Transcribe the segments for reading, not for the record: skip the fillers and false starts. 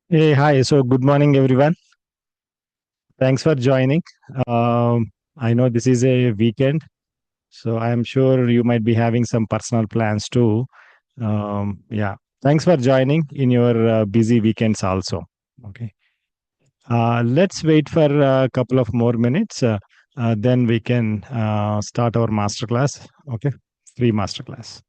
Hey, hi. So, good morning, everyone. Thanks for joining. I know this is a weekend, so I am sure you might be having some personal plans too. Yeah. Thanks for joining in your busy weekends also. Okay. Let's wait for a couple of more minutes. Then we can start our masterclass. Okay. Free masterclass.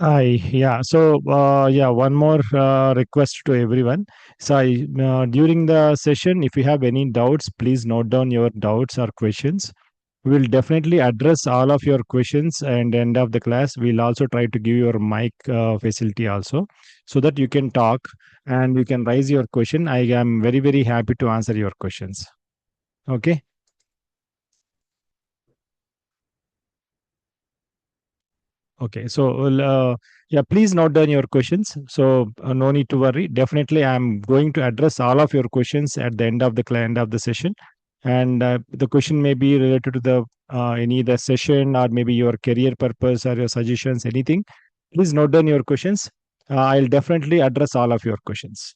Yeah. So, yeah, one more request to everyone. So, during the session, if you have any doubts, please note down your doubts or questions. We'll definitely address all of your questions and end of the class. We'll also try to give your mic facility also so that you can talk and you can raise your question. I am very, very happy to answer your questions. Okay. Okay, so yeah, please note down your questions. So no need to worry. Definitely, I'm going to address all of your questions at the end of the end of the session, and the question may be related to the any the session or maybe your career purpose or your suggestions, anything. Please note down your questions. I'll definitely address all of your questions.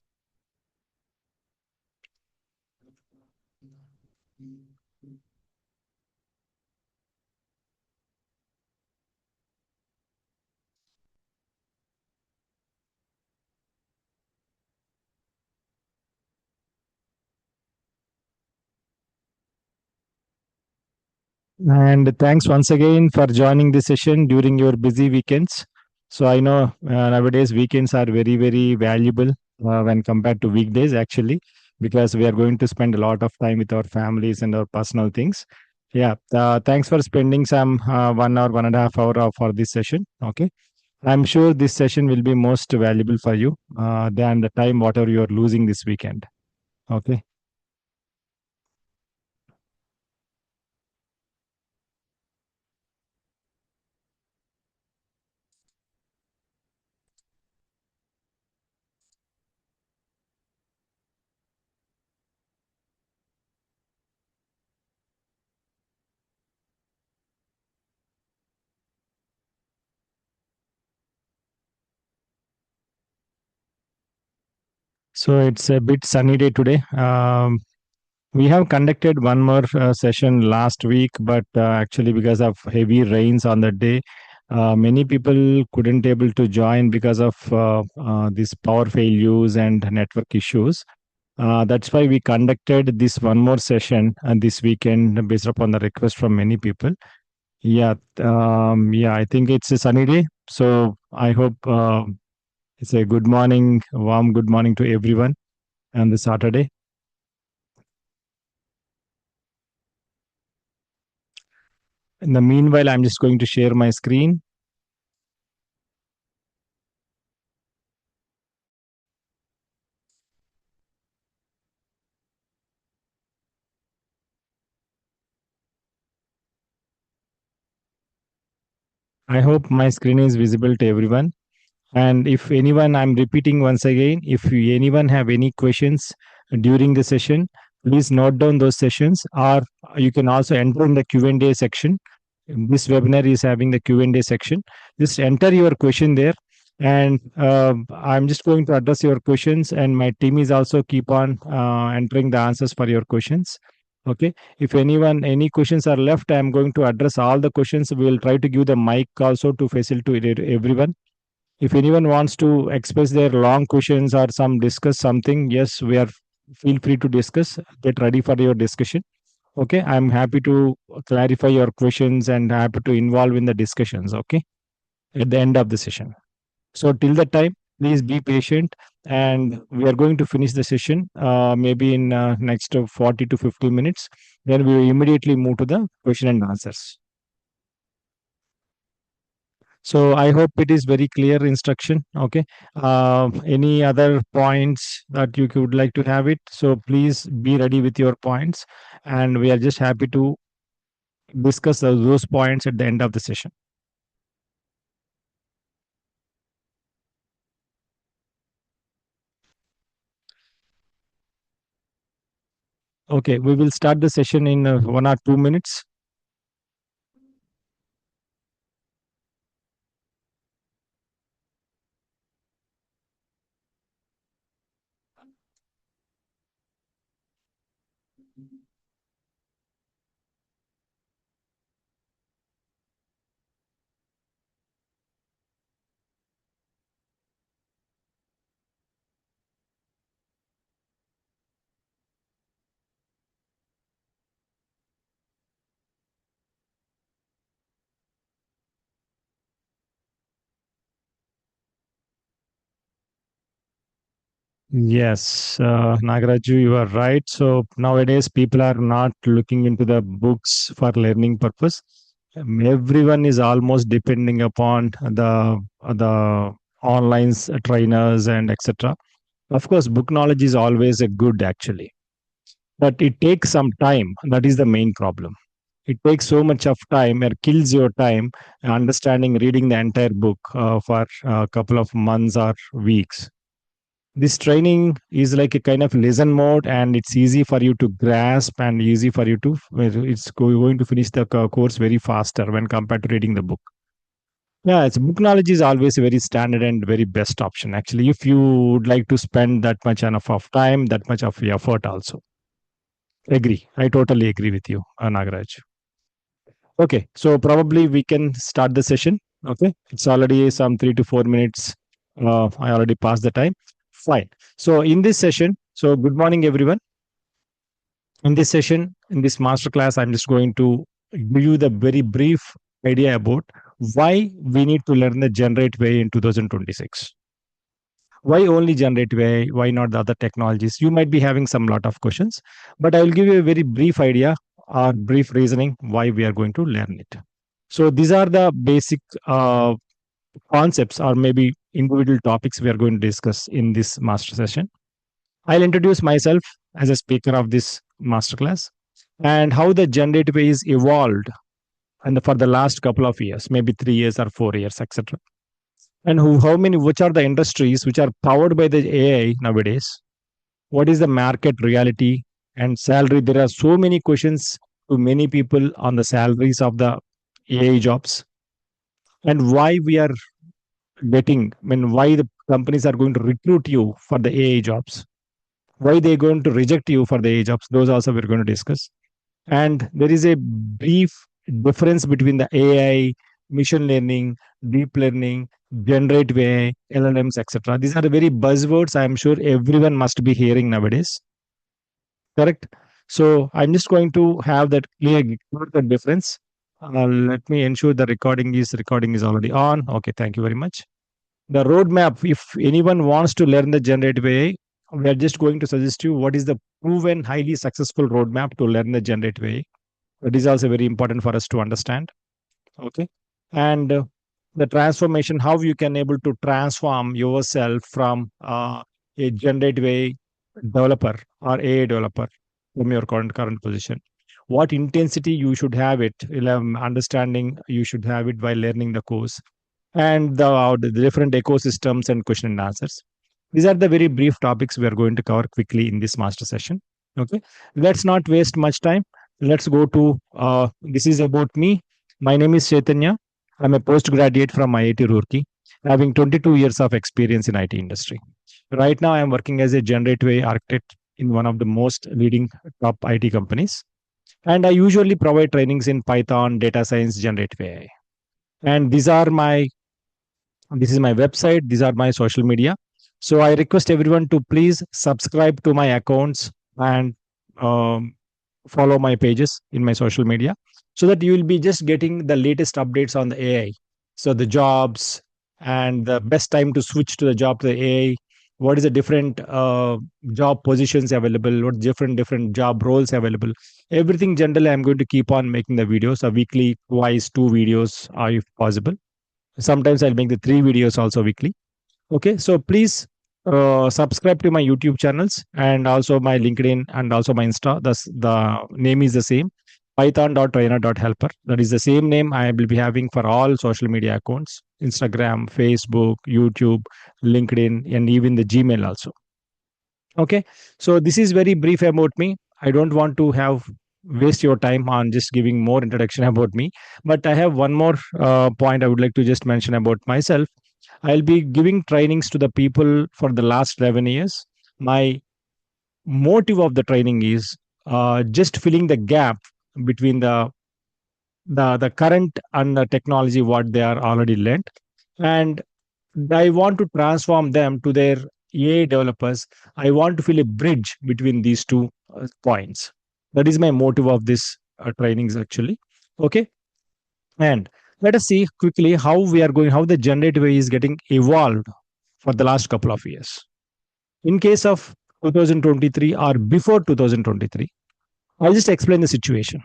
And thanks once again for joining this session during your busy weekends. So I know nowadays weekends are very, very valuable when compared to weekdays, actually, because we are going to spend a lot of time with our families and our personal things. Yeah. Thanks for spending some 1 hour, 1.5 hour for this session. Okay. I'm sure this session will be most valuable for you than the time whatever you are losing this weekend. Okay. So it's a bit sunny day today. We have conducted one more session last week, but actually because of heavy rains on the day, many people couldn't able to join because of these power failures and network issues. That's why we conducted this one more session this weekend based upon the request from many people. Yeah, yeah, I think it's a sunny day, so I hope it's a good morning, warm good morning to everyone on the Saturday. In the meanwhile, I'm just going to share my screen. I hope my screen is visible to everyone. And if anyone, I'm repeating once again, if anyone have any questions during the session, please note down those sessions, or you can also enter in the Q&A section. This webinar is having the Q&A section. Just enter your question there, and I'm just going to address your questions. And my team is also keep on entering the answers for your questions. Okay. If anyone any questions are left, I'm going to address all the questions. We will try to give the mic also to facilitate everyone. If anyone wants to express their long questions or some discuss something, yes, we are feel free to discuss. Get ready for your discussion. Okay, I'm happy to clarify your questions and happy to involve in the discussions. Okay, at the end of the session. So till that time, please be patient, and we are going to finish the session maybe in next 40 to 50 minutes. Then we will immediately move to the question and answers. So I hope it is very clear instruction. Okay. Any other points that you would like to have it? So please be ready with your points, and we are just happy to discuss those points at the end of the session. Okay, we will start the session in 1 or 2 minutes. Yes, Nagaraju, you are right. So nowadays, people are not looking into the books for learning purpose. Everyone is almost depending upon the online trainers and etc. Of course, book knowledge is always a good actually, but it takes some time. That is the main problem. It takes so much of time or kills your time understanding reading the entire book for a couple of months or weeks. This training is like a kind of lesson mode, and it's easy for you to grasp and easy for you to it's going to finish the course very faster when compared to reading the book. Yeah, it's book knowledge is always a very standard and very best option actually, if you would like to spend that much enough of time, that much of effort also. Agree, I totally agree with you, Nagaraj. Okay, so probably we can start the session. Okay, it's already some 3 to 4 minutes. I already passed the time. Fine. So in this session, so good morning everyone. In this session, in this masterclass, I'm just going to give you the very brief idea about why we need to learn the generative AI in 2026. Why only generative AI? Why not the other technologies? You might be having some lot of questions, but I will give you a very brief idea or brief reasoning why we are going to learn it. So these are the basic concepts or maybe individual topics we are going to discuss in this master session. I'll introduce myself as a speaker of this masterclass and how the generative AI is evolved and for the last couple of years, maybe 3 years or 4 years, etc. And how many, which are the industries which are powered by the AI nowadays? What is the market reality and salary? There are so many questions to many people on the salaries of the AI jobs and why we are getting, I mean, why the companies are going to recruit you for the AI jobs, why they're going to reject you for the AI jobs. Those also we're going to discuss. And there is a brief difference between the AI, machine learning, deep learning, generative AI, LLMs, etc. These are the very buzzwords I'm sure everyone must be hearing nowadays. Correct? So I'm just going to have that clear the difference. Let me ensure the recording is already on. Okay, thank you very much. The roadmap, if anyone wants to learn the generative AI, we are just going to suggest you what is the proven highly successful roadmap to learn the generative AI. That is also very important for us to understand. Okay. And the transformation, how you can able to transform yourself from a generative AI developer or AI developer from your current position. What intensity you should have it, understanding you should have it while learning the course, and the different ecosystems and question and answers. These are the very brief topics we are going to cover quickly in this master session. Okay, let's not waste much time. Let's go to this is about me. My name is Chaitanya. I'm a postgraduate from IIT Roorkee, having 22 years of experience in IT industry. Right now, I am working as a generative AI architect in one of the most leading top IT companies. And I usually provide trainings in Python, data science, generative AI. And these are my This is my website. These are my social media. So I request everyone to please subscribe to my accounts and um, follow my pages in my social media so that you will be just getting the latest updates on the AI. So the jobs and the best time to switch to the job to the AI. What is the different job positions available? What different job roles available? Everything generally, I'm going to keep on making the videos. A weekly, twice, two videos, if possible. Sometimes I'll make the three videos also weekly. Okay, so please subscribe to my YouTube channels and also my LinkedIn and also my Insta. The name is the same, python.trainer.helper. That is the same name I will be having for all social media accounts: Instagram, Facebook, YouTube, LinkedIn, and even the Gmail also. Okay, so this is very brief about me. I don't want to have waste your time on just giving more introduction about me, but I have one more point I would like to just mention about myself. I'll be giving trainings to the people for the last 11 years. My motive of the training is just filling the gap between the current and the technology what they are already learned, and I want to transform them to their AI developers. I want to fill a bridge between these two points. That is my motive of this trainings actually. Okay, and let us see quickly how the generative AI is getting evolved for the last couple of years. In case of 2023 or before 2023, I'll just explain the situation.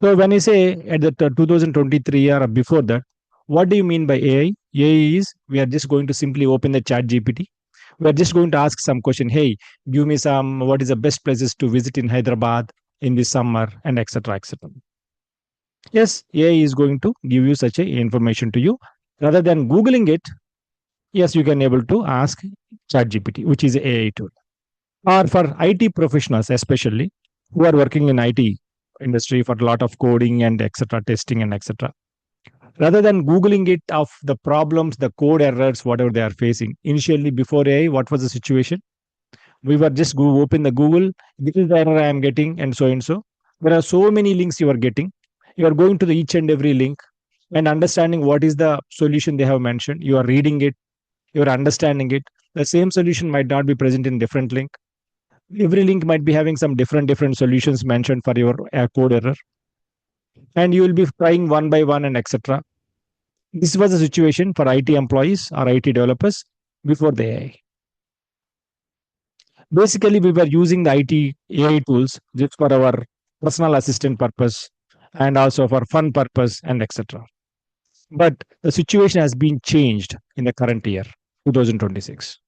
So when I say at the 2023 or before that, what do you mean by AI? AI is we are just going to simply open the chat GPT. We are just going to ask some question. Hey, give me some what is the best places to visit in Hyderabad in this summer and etc. etc. Yes, AI is going to give you such a information to you. Rather than Googling it, yes, you can able to ask chat GPT, which is a AI tool. Or for IT professionals, especially who are working in IT industry for a lot of coding and etc. testing and etc. Rather than googling it of the problems, the code errors, whatever they are facing. Initially, before AI, what was the situation? We were just go open the Google. This is the error I am getting, and so and so. There are so many links you are getting. You are going to the each and every link and understanding what is the solution they have mentioned. You are reading it. You are understanding it. The same solution might not be present in different link. Every link might be having some different solutions mentioned for your code error, and you will be trying one by one and etc. This was the situation for IT employees or IT developers before the AI. Basically, we were using the IT AI tools just for our personal assistant purpose and also for fun purpose and etc. But the situation has been changed in the current year, 2026.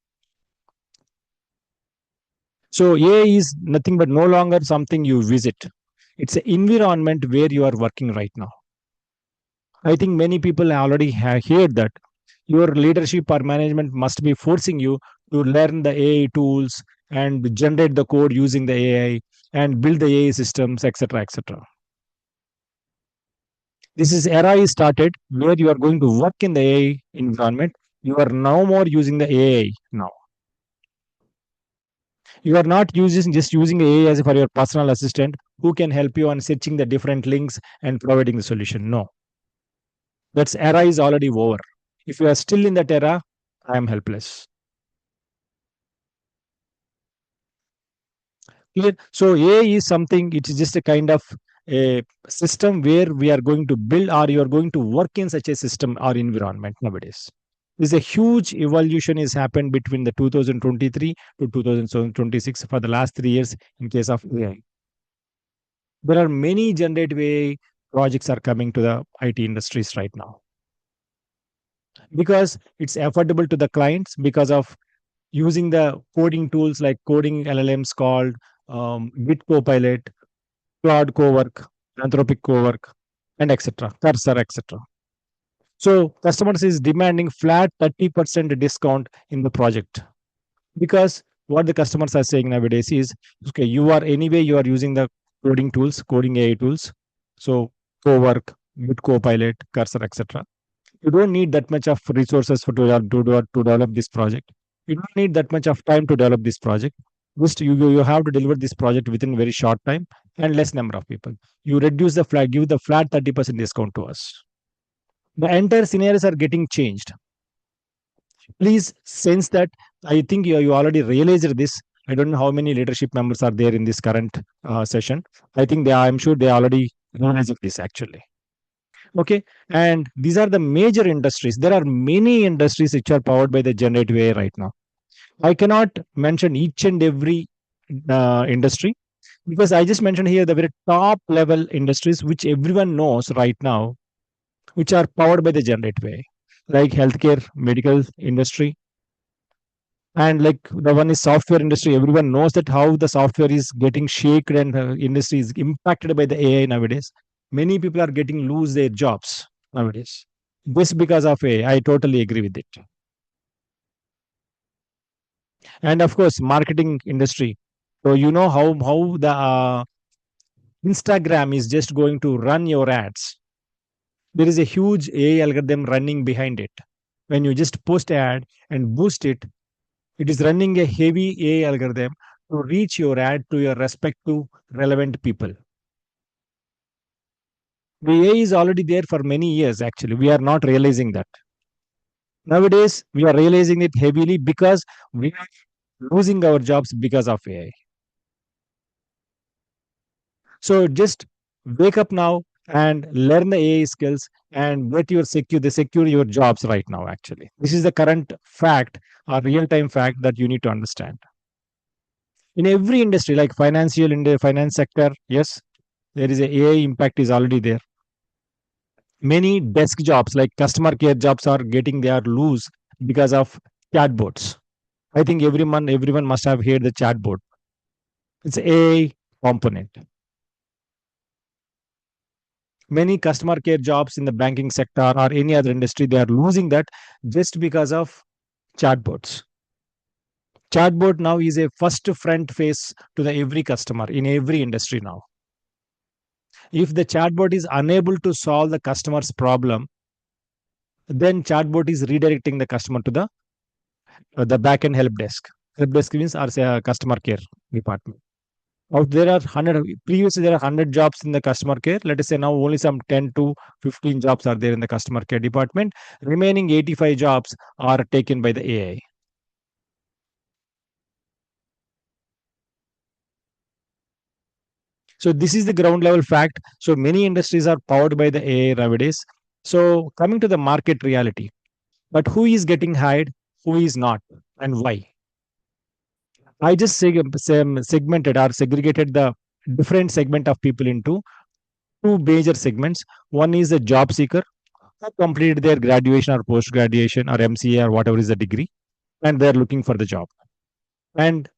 So AI is nothing but no longer something you visit. It's an environment where you are working right now. I think many people already have heard that your leadership or management must be forcing you to learn the AI tools and generate the code using the AI and build the AI systems, etc., etc. This is era is started where you are going to work in the AI environment. You are no more using the AI now. You are not using AI as for your personal assistant who can help you on searching the different links and providing the solution. No, that era is already over. If you are still in that era, I am helpless. Clear? So AI is something, it is just a kind of a system where we are going to build or you are going to work in such a system or environment nowadays. There's a huge evolution is happened between the 2023 to 2026 for the last 3 years in case of AI. There are many generative AI projects are coming to the IT industries right now because it's affordable to the clients because of using the coding tools like coding LLMs called Git Copilot, Claude Cowork, Anthropic Cowork, and etc. Cursor, etc. So customers is demanding flat 30% discount in the project because what the customers are saying nowadays is okay, you are anyway you are using the coding tools, coding AI tools, so Cowork, Git Copilot, Cursor, etc. You don't need that much of resources to develop this project. You don't need that much of time to develop this project. Just you have to deliver this project within very short time and less number of people. You reduce the flat, give the flat 30% discount to us. The entire scenarios are getting changed. Please sense that. I think you already realized this. I don't know how many leadership members are there in this current session. I think I'm sure they already realized this actually. Okay, and these are the major industries. There are many industries which are powered by the generative AI right now. I cannot mention each and every industry, because I just mentioned here the very top level industries which everyone knows right now, which are powered by the generative AI, like healthcare, medical industry, and like the one is software industry. Everyone knows that how the software is getting shaken, and industry is impacted by the AI nowadays. Many people are getting lose their jobs nowadays. This because of AI. I totally agree with it. And of course, marketing industry. So you know how the Instagram is just going to run your ads. There is a huge AI algorithm running behind it. When you just post ad and boost it, it is running a heavy AI algorithm to reach your ad to your respective relevant people. The AI is already there for many years, actually. We are not realizing that. Nowadays, we are realizing it heavily because we are losing our jobs because of AI. So just wake up now and learn the AI skills and get your secure your jobs right now, actually. This is the current fact or real time fact that you need to understand. In every industry, like financial in the finance sector, yes, there is a AI impact is already there. Many desk jobs like customer care jobs are getting they are loose because of chatbots. I think everyone must have heard the chatbot. It's AI component. Many customer care jobs in the banking sector or any other industry, they are losing that just because of chatbots. Chatbot now is a first front face to the every customer in every industry now. If the chatbot is unable to solve the customer's problem, then chatbot is redirecting the customer to the back end help desk. Help desk means our say, customer care department. Out there are 100, previously there are 100 jobs in the customer care. Let us say now only some 10 to 15 jobs are there in the customer care department. Remaining 85 jobs are taken by the AI. So this is the ground level fact. So many industries are powered by the AI nowadays. So coming to the market reality, but who is getting hired, who is not, and why? I just segmented or segregated the different segment of people into two major segments. One is a job seeker who completed their graduation or post graduation or MCA or whatever is the degree, and they're looking for the job. And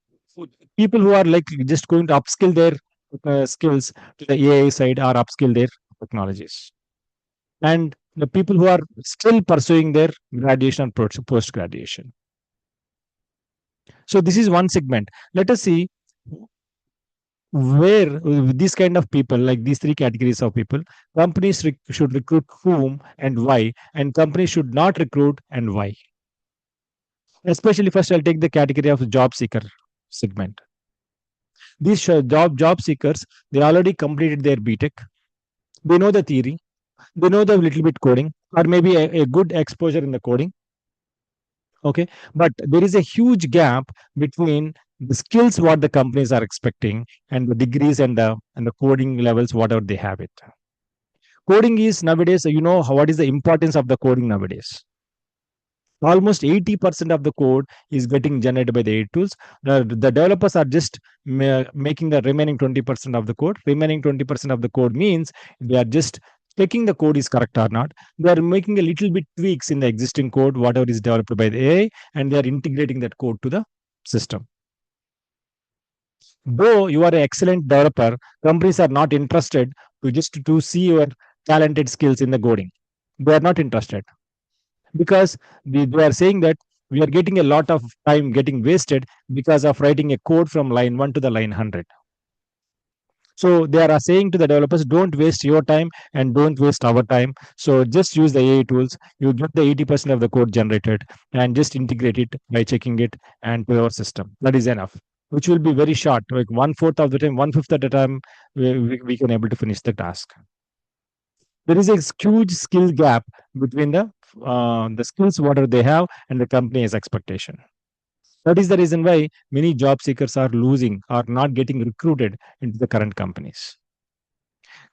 people who are like just going to upskill their skills to the AI side or upskill their technologies. And the people who are still pursuing their graduation and post graduation. So this is one segment. Let us see where these kind of people, like these three categories of people, companies should recruit whom and why, and companies should not recruit and why. Especially first, I'll take the category of job seeker segment. These job seekers, they already completed their BTech. They know the theory. They know the little bit coding, or maybe a good exposure in the coding. Okay, but there is a huge gap between the skills what the companies are expecting and the degrees and the coding levels whatever they have it. Coding is nowadays, you know what is the importance of the coding nowadays. Almost 80% of the code is getting generated by the AI tools. The developers are just making the remaining 20% of the code. Remaining 20% of the code means they are just checking the code is correct or not. They are making a little bit tweaks in the existing code, whatever is developed by the AI, and they are integrating that code to the system. Though you are an excellent developer, companies are not interested to just to see your talented skills in the coding. They are not interested because they are saying that we are getting a lot of time getting wasted because of writing a code from line 1 to the line 100. So they are saying to the developers, don't waste your time and don't waste our time. So just use the AI tools. You get the 80% of the code generated and just integrate it by checking it and to our system. That is enough, which will be very short, like one fourth of the time, one fifth of the time, we can able to finish the task. There is a huge skill gap between the the skills what are they have and the company's expectation. That is the reason why many job seekers are losing or not getting recruited into the current companies.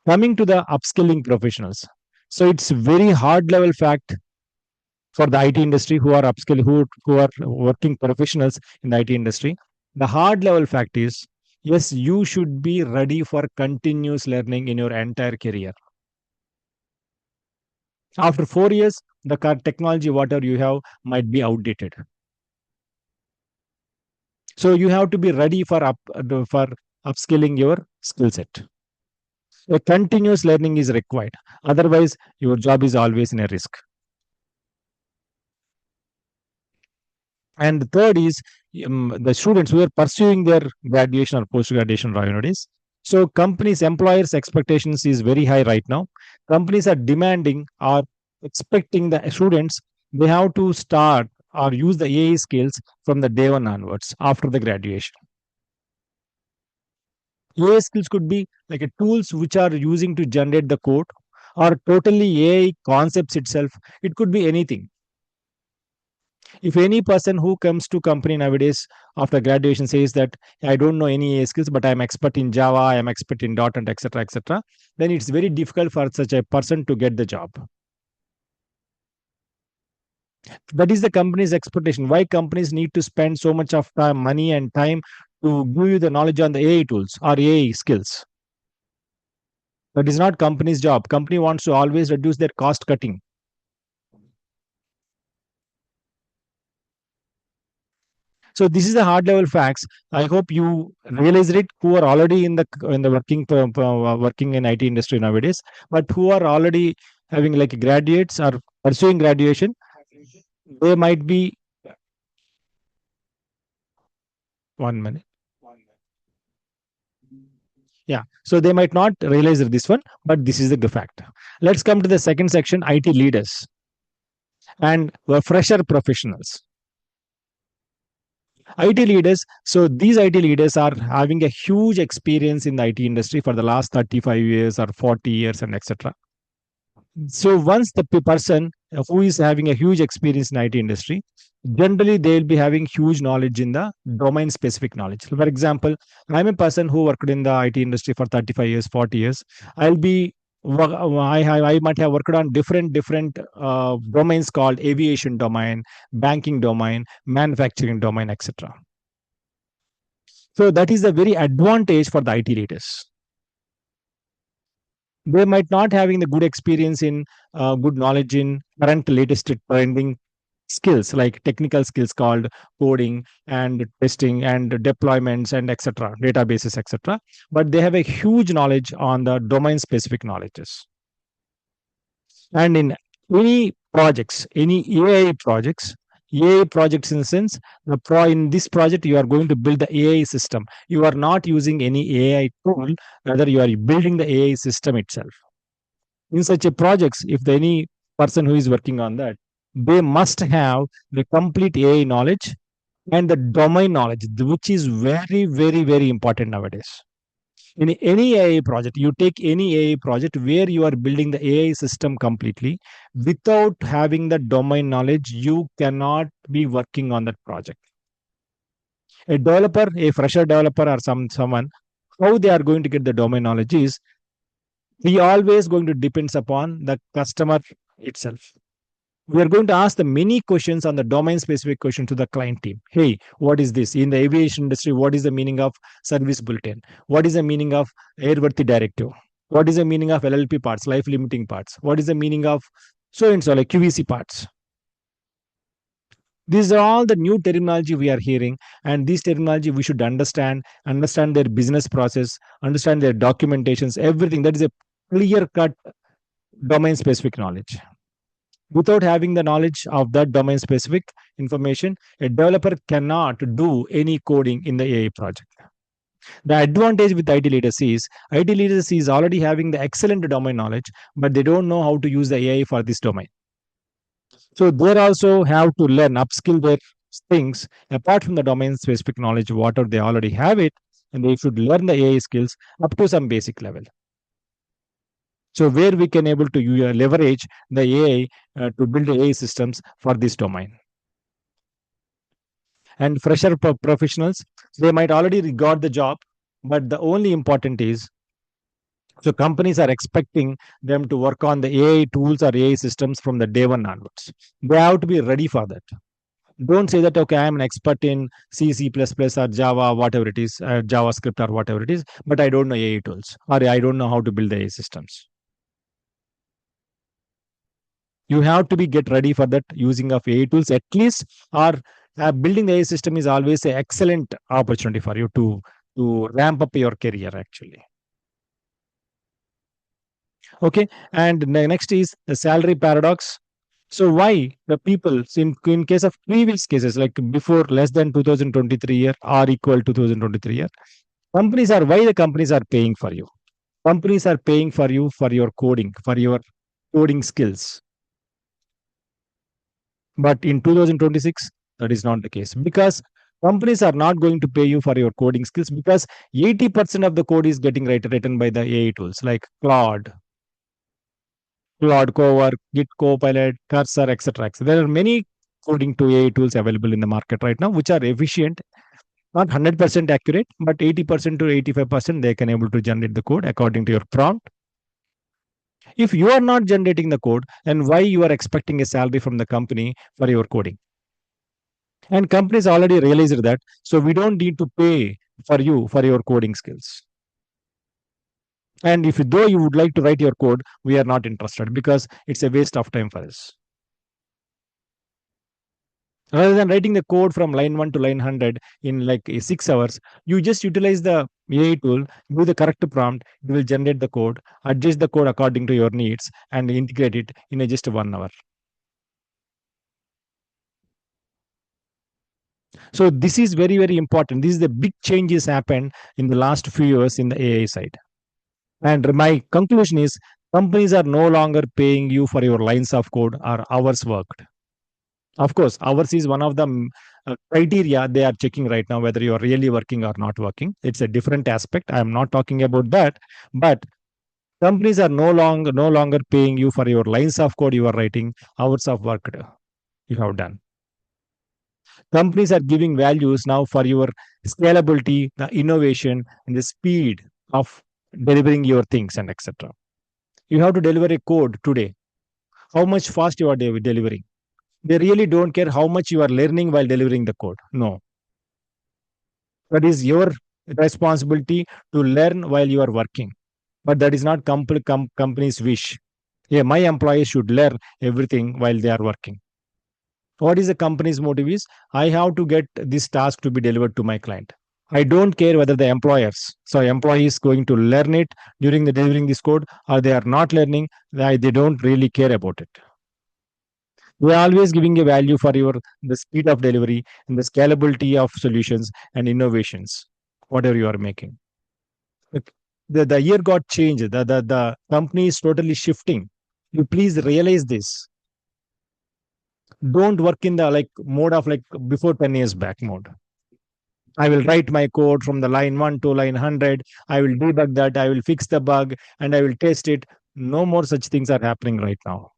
Coming to the upskilling professionals. So it's very hard level fact for the IT industry who are upskill who are working professionals in the IT industry. The hard level fact is yes, you should be ready for continuous learning in your entire career. After 4 years, the technology whatever you have might be outdated. So you have to be ready for upskilling your skill set. A continuous learning is required. Otherwise, your job is always in a risk. And the third is the students who are pursuing their graduation or post graduation nowadays. So companies employers expectations is very high right now. Companies are demanding or expecting the students they have to start or use the AI skills from the day one onwards after the graduation. AI skills could be like a tools which are using to generate the code or totally AI concepts itself. It could be anything. If any person who comes to company nowadays after graduation says that I don't know any AI skills, but I'm expert in Java, I'm expert in .NET, etc., then it's very difficult for such a person to get the job. That is the company's expectation. Why companies need to spend so much of time, money, and time to give you the knowledge on the AI tools or AI skills? That is not company's job. Company wants to always reduce their cost cutting. So this is the hard level facts. I hope you realize it. Who are already in the working in IT industry nowadays, but who are already having like graduates or pursuing graduation, they might be 1 minute. Yeah, so they might not realize this one, but this is the fact. Let's come to the second section: IT leaders and fresher professionals. IT leaders. So these IT leaders are having a huge experience in the IT industry for the last 35 years or 40 years and etc. So once the person who is having a huge experience in IT industry, generally they will be having huge knowledge in the domain specific knowledge. For example, I'm a person who worked in the IT industry for 35 years, 40 years. I'll be I might have worked on different domains called aviation domain, banking domain, manufacturing domain, etc. So that is a very advantage for the IT leaders. They might not having the good experience in good knowledge in current latest trending skills like technical skills called coding and testing and deployments and etc databases etc, but they have a huge knowledge on the domain specific knowledges. And in any AI projects in the sense in this project you are going to build the AI system. You are not using any AI tool, rather you are building the AI system itself. In such a projects, if any person who is working on that, they must have the complete AI knowledge and the domain knowledge, which is very, very, very important nowadays. In any AI project, you take any AI project where you are building the AI system completely, without having the domain knowledge, you cannot be working on that project. A developer, a fresher developer, or someone, how they are going to get the domain knowledge is we always going to depends upon the customer itself. We are going to ask the many questions on the domain specific question to the client team. Hey, what is this in the aviation industry? What is the meaning of service bulletin? What is the meaning of airworthy directive? What is the meaning of LLP parts, life limiting parts? What is the meaning of so and so like QVC parts? These are all the new terminology we are hearing, and this terminology we should understand their business process, understand their documentations, everything. That is a clear cut domain specific knowledge. Without having the knowledge of that domain specific information, a developer cannot do any coding in the AI project. The advantage with IT leaders is already having the excellent domain knowledge, but they don't know how to use the AI for this domain. So they also have to learn, upskill their things apart from the domain specific knowledge, whatever they already have it, and they should learn the AI skills up to some basic level. So where we can able to leverage the AI to build AI systems for this domain. And fresher professionals, they might already got the job, but the only important is, so companies are expecting them to work on the AI tools or AI systems from the day one onwards. They have to be ready for that. Don't say that, okay, I'm an expert in C, C++ or Java, whatever it is, JavaScript or whatever it is, but I don't know AI tools or I don't know how to build the AI systems. You have to be get ready for that using of AI tools at least, or building the AI system is always an excellent opportunity for you to ramp up your career actually. Okay, and the next is the salary paradox. So why the people in case of previous cases like before less than 2023 year or equal to 2023 year, companies are why the companies are paying for you. Companies are paying for you for your coding, for your coding skills. But in 2026, that is not the case because companies are not going to pay you for your coding skills because 80% of the code is getting written by the AI tools like Claude Cowork, Git Copilot, Cursor, etc. There are many coding to AI tools available in the market right now, which are efficient, not 100% accurate, but 80% to 85% they can able to generate the code according to your prompt. If you are not generating the code, then why you are expecting a salary from the company for your coding? And companies already realized that, so we don't need to pay for you for your coding skills. And if though you would like to write your code, we are not interested because it's a waste of time for us. Rather than writing the code from line 1 to line 100 in like 6 hours, you just utilize the AI tool, give the correct prompt, it will generate the code, adjust the code according to your needs, and integrate it in a just 1 hour. So this is very, very important. This is the big changes happened in the last few years in the AI side. And my conclusion is companies are no longer paying you for your lines of code or hours worked. Of course, ours is one of the criteria they are checking right now whether you are really working or not working. It's a different aspect. I am not talking about that, but companies are no longer paying you for your lines of code you are writing, hours of work you have done. Companies are giving values now for your scalability, the innovation, and the speed of delivering your things and etc. You have to deliver a code today. How much fast you are delivering? They really don't care how much you are learning while delivering the code. No, that is your responsibility to learn while you are working. But that is not company's wish. Yeah, my employees should learn everything while they are working. What is the company's motive is I have to get this task to be delivered to my client. I don't care whether the employee is going to learn it during the delivering this code or they are not learning. They don't really care about it. We are always giving a value for your the speed of delivery and the scalability of solutions and innovations, whatever you are making. Like, the year got changed. The company is totally shifting. You please realize this. Don't work in the like mode of like before 10 years back mode. I will write my code from the line 1 to line 100. I will debug that. I will fix the bug and I will test it. No more such things are happening right now.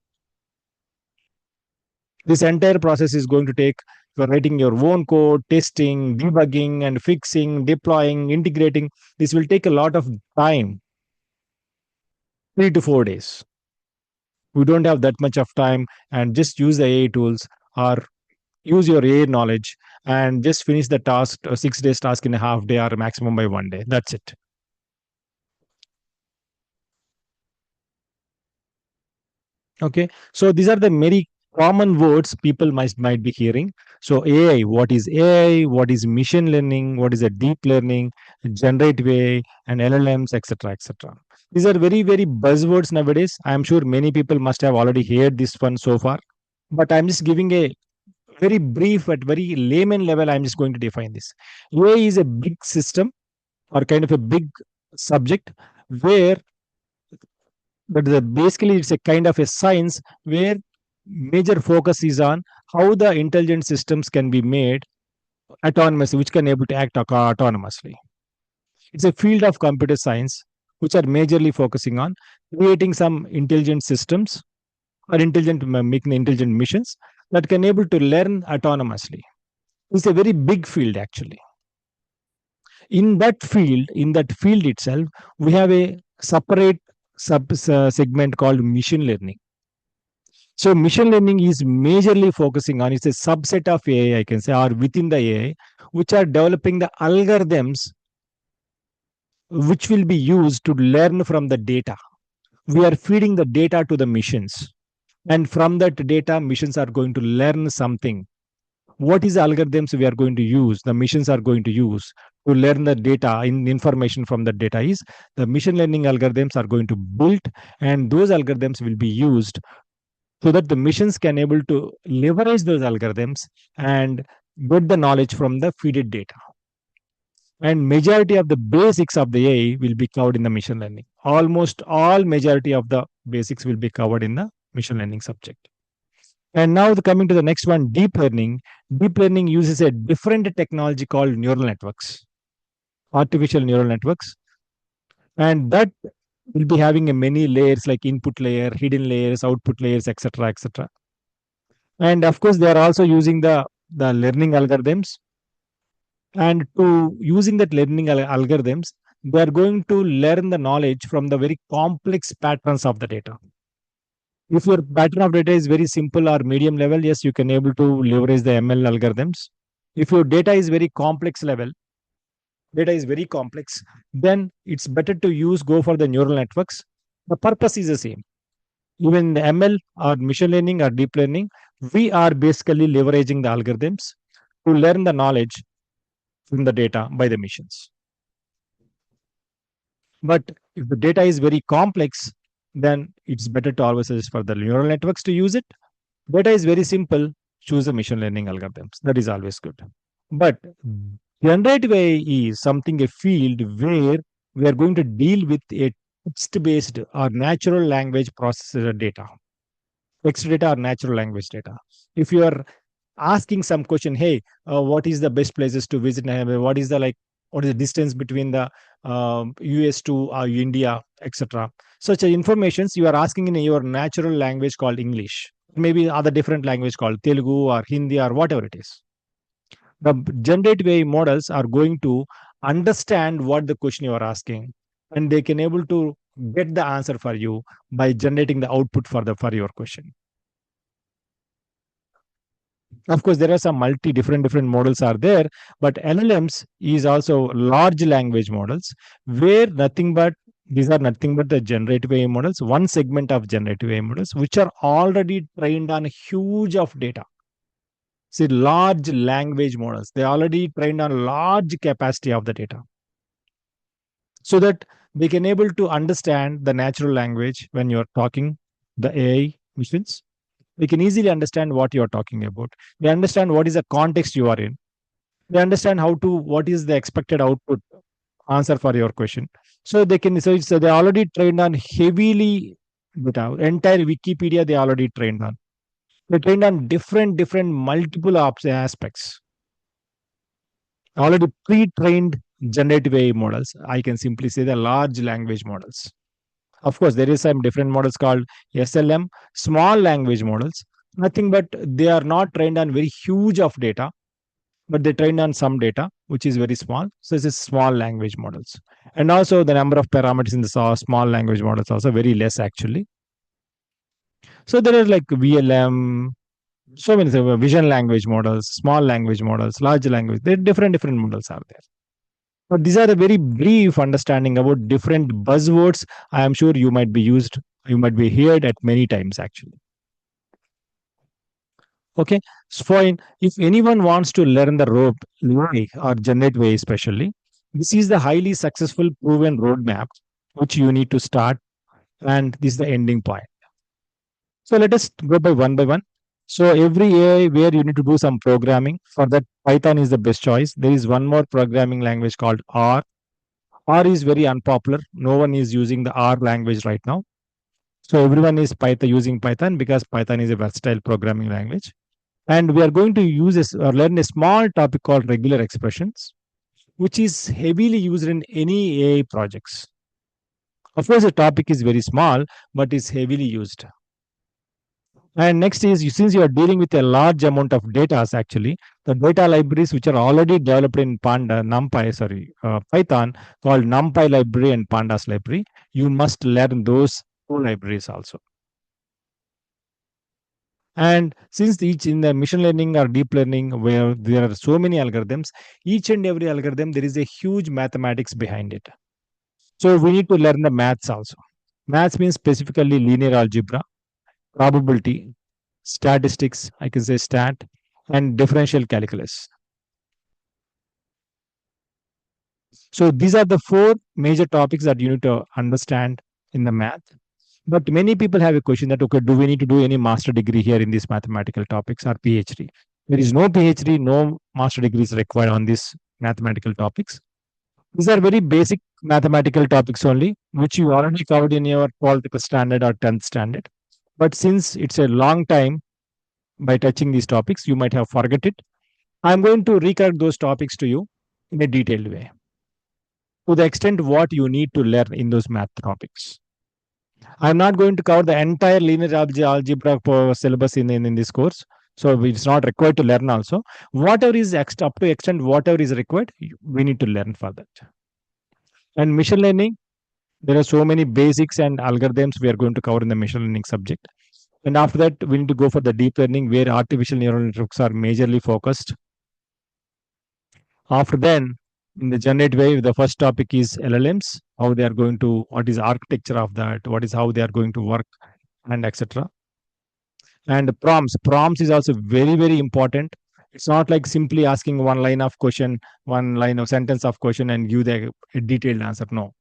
This entire process is going to take for writing your own code, testing, debugging, and fixing, deploying, integrating. This will take a lot of time, 3 to 4 days. We don't have that much of time, and just use the AI tools or use your AI knowledge and just finish the task, 6 days task in a half day or maximum by 1 day. That's it. Okay, so these are the very common words people might be hearing. So AI, what is AI? What is machine learning? What is a deep learning? Generative AI and LLMs, etc., etc. These are very very buzzwords nowadays. I am sure many people must have already heard this one so far, but I'm just giving a very brief at very layman level. I'm just going to define this. AI is a big system or kind of a big subject where but basically it's a kind of a science where major focus is on how the intelligent systems can be made autonomously, which can able to act autonomously. It's a field of computer science which are majorly focusing on creating some intelligent systems or making intelligent missions that can able to learn autonomously. It's a very big field actually. In that field itself, we have a separate segment called machine learning. So machine learning is majorly focusing on, it's a subset of AI, I can say, or within the AI, which are developing the algorithms which will be used to learn from the data. We are feeding the data to the machines, and from that data, machines are going to learn something. What is the algorithms we are going to use, the machines are going to use to learn the data in information from the data is the machine learning algorithms are going to build, and those algorithms will be used so that the machines can able to leverage those algorithms and get the knowledge from the feeded data. And majority of the basics of the AI will be covered in the machine learning. Almost all majority of the basics will be covered in the machine learning subject. And now coming to the next one, deep learning. Deep learning uses a different technology called neural networks, artificial neural networks, and that will be having a many layers like input layer, hidden layers, output layers, etc., etc. And of course, they are also using the learning algorithms. And to using that learning algorithms, they are going to learn the knowledge from the very complex patterns of the data. If your pattern of data is very simple or medium level, yes, you can able to leverage the ML algorithms. If your data is very complex level, data is very complex, then it's better to go for the neural networks. The purpose is the same. Even the ML or machine learning or deep learning, we are basically leveraging the algorithms to learn the knowledge from the data by the machines. But if the data is very complex, then it's better to always suggest for the neural networks to use it. Data is very simple, choose the machine learning algorithms. That is always good. But generative AI is something, a field where we are going to deal with a text based or natural language processor data. Text data or natural language data. If you are asking some question, hey, what is the best places to visit, what is the what is the distance between the US to India, etc., such informations you are asking in your natural language called English, maybe other different language called Telugu or Hindi or whatever it is. The generative AI models are going to understand what the question you are asking, and they can able to get the answer for you by generating the output for your question. Of course, there are some different models are there, but LLMs is also large language models, where nothing but these are nothing but the generative AI models, one segment of generative AI models, which are already trained on huge of data. See, large language models, they already trained on large capacity of the data, so that they can able to understand the natural language when you're talking the AI machines. They can easily understand what you are talking about. They understand what is the context you are in. They understand what is the expected output answer for your question. So they can, so they already trained on heavily data. Entire Wikipedia they already trained on. They trained on different multiple aspects. Already pre-trained generative AI models. I can simply say the large language models. Of course, there is some different models called SLM, small language models. Nothing but they are not trained on very huge of data, but they trained on some data which is very small. So this is small language models. And also the number of parameters in the small language models also very less actually. So there are like VLM, so many vision language models, small language models, large language. There are different models are there. But these are a very brief understanding about different buzzwords. I am sure you might be heard at many times actually. Okay, so fine. If anyone wants to learn the rope AI or generate way, especially, this is the highly successful proven roadmap which you need to start, and this is the ending point. So let us go by one. So every AI where you need to do some programming. For that, Python is the best choice. There is one more programming language called R. R is very unpopular. No one is using the R language right now. So everyone is Python using Python because Python is a versatile programming language. And we are going to use this or learn a small topic called regular expressions, which is heavily used in any AI projects. Of course, the topic is very small, but is heavily used. And next is since you are dealing with a large amount of data, actually, the data libraries which are already developed in Python, called NumPy library and Pandas library, you must learn those two libraries also. And since each in the machine learning or deep learning, where there are so many algorithms, each and every algorithm, there is a huge mathematics behind it. So we need to learn the maths also. Maths means specifically linear algebra, probability, statistics, I can say stat, and differential calculus. So these are the four major topics that you need to understand in the math. But many people have a question that, okay, do we need to do any master degree here in these mathematical topics or PhD? There is no PhD, no master degree is required on these mathematical topics. These are very basic mathematical topics only, which you already covered in your 12th standard or 10th standard. But since it's a long time by touching these topics, you might have forget it. I'm going to recap those topics to you in a detailed way to the extent what you need to learn in those math topics. I'm not going to cover the entire linear algebra syllabus in this course. So it's not required to learn also. Whatever is up to extent, whatever is required, we need to learn for that. And machine learning, there are so many basics and algorithms we are going to cover in the machine learning subject. And after that, we need to go for the deep learning where artificial neural networks are majorly focused. After then, in the generative way, the first topic is LLMs, how they are going to, what is architecture of that, what is how they are going to work, and etc. And prompts is also very very important. It's not like simply asking one line of question, one line of sentence of question, and give the a detailed answer. No,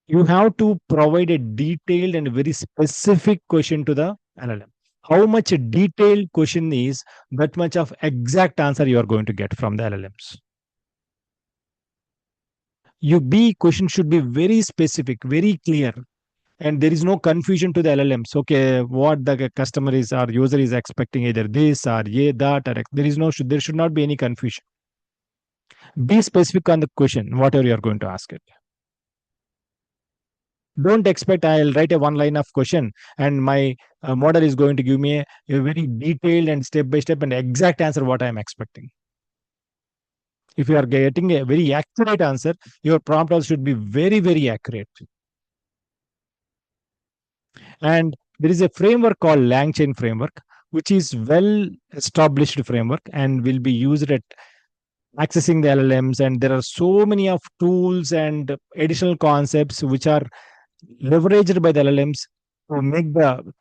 you have to provide a detailed and very specific question to the LLM. How much a detailed question is, that much of exact answer you are going to get from the LLMs. Your B question should be very specific, very clear, and there is no confusion to the LLMs. Okay, what the customer is or user is expecting, either this or that, or there is no, there should not be any confusion. Be specific on the question, whatever you are going to ask it. Don't expect I'll write a one line of question and my model is going to give me a very detailed and step by step and exact answer what I am expecting. If you are getting a very accurate answer, your prompt also should be very, very accurate. And there is a framework called LangChain framework, which is well established framework and will be used at accessing the LLMs. And there are so many of tools and additional concepts which are leveraged by the LLMs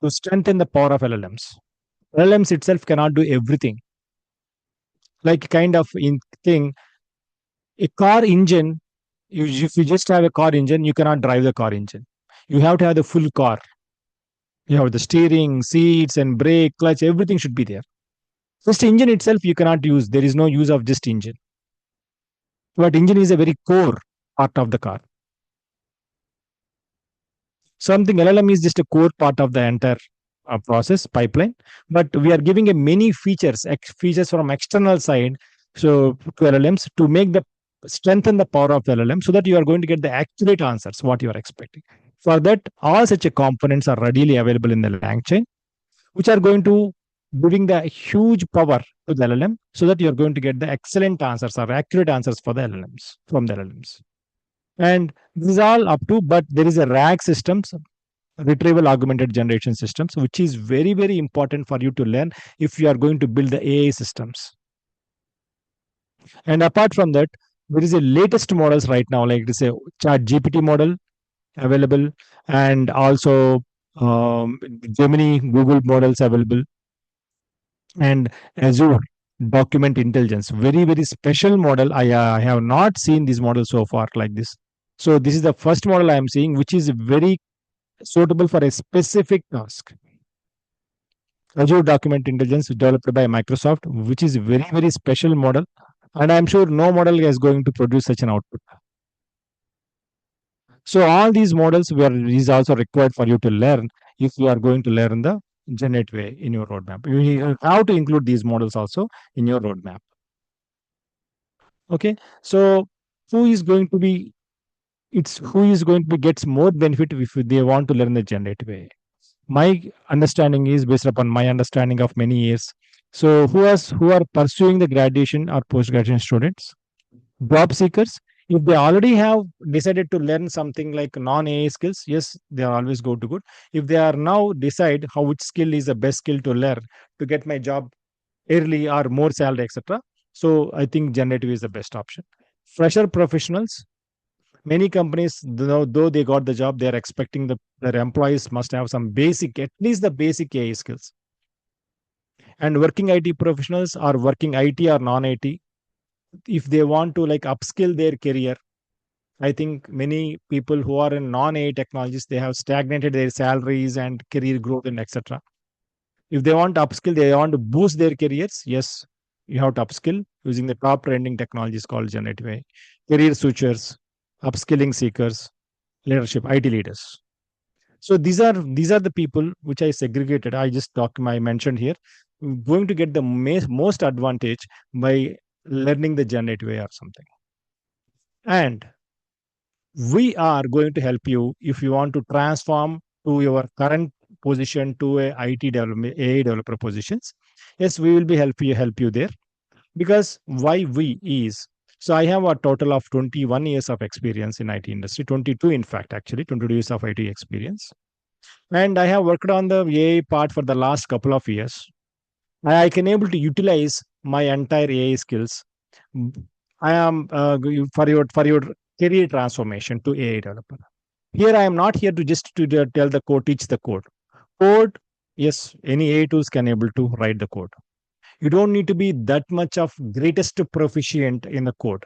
to strengthen the power of LLMs. LLMs itself cannot do everything. Like kind of in thing, a car engine, if you just have a car engine, you cannot drive the car engine. You have to have the full car. You have the steering, seats, and brake, clutch, everything should be there. Just engine itself, you cannot use. There is no use of just engine. But engine is a very core part of the car. Something LLM is just a core part of the entire process pipeline, but we are giving a many features from external side, so to LLMs to make the strengthen the power of the LLM so that you are going to get the accurate answers what you are expecting. For that, all such a components are readily available in the LangChain, which are going to giving the huge power to the LLM so that you are going to get the excellent answers or accurate answers for the LLMs from the LLMs. And this is all up to, but there is a RAG systems, retrieval augmented generation systems, which is very, very important for you to learn if you are going to build the AI systems. And apart from that, there is a latest models right now, like this a chat GPT model available, and also Gemini, Google models available, and Azure document intelligence. Very, very special model. I have not seen this model so far like this. So this is the first model I am seeing, which is very suitable for a specific task. Azure Document Intelligence is developed by Microsoft, which is very, very special model. And I'm sure no model is going to produce such an output. So all these models is also required for you to learn if you are going to learn the generative way in your roadmap. You have to include these models also in your roadmap. Okay. So who is going to be It's who is going to gets more benefit if they want to learn the generative AI. My understanding is based upon my understanding of many years. So who are pursuing the graduation or post graduation students, job seekers, if they already have decided to learn something like non AI skills, yes, they are always go to good. If they are now decide how which skill is the best skill to learn to get my job early or more salary, etc. So I think generative is the best option. Fresher professionals, many companies, though they got the job, they are expecting their employees must have some basic, at least the basic AI skills. And working IT professionals or working IT or non IT, if they want to like upskill their career, I think many people who are in non AI technologies, they have stagnated their salaries and career growth and etc. If they want to upskill, they want to boost their careers, yes, you have to upskill using the top trending technologies called generative AI. Career switchers, upskilling seekers, leadership, IT leaders. So these are the people which I segregated. I just I mentioned here, going to get the most advantage by learning the generative AI or something. And we are going to help you if you want to transform to your current position to a IT development, AI developer positions. Yes, we will be help you there. Because why we is, so I have a total of 21 years of experience in IT industry, 22 in fact, actually 22 years of IT experience. And I have worked on the AI part for the last couple of years. I can able to utilize my entire AI skills. I am for your career transformation to AI developer. Here I am not here to just to tell the code, teach the code. Code, yes, any AI tools can able to write the code. You don't need to be that much of greatest proficient in the code,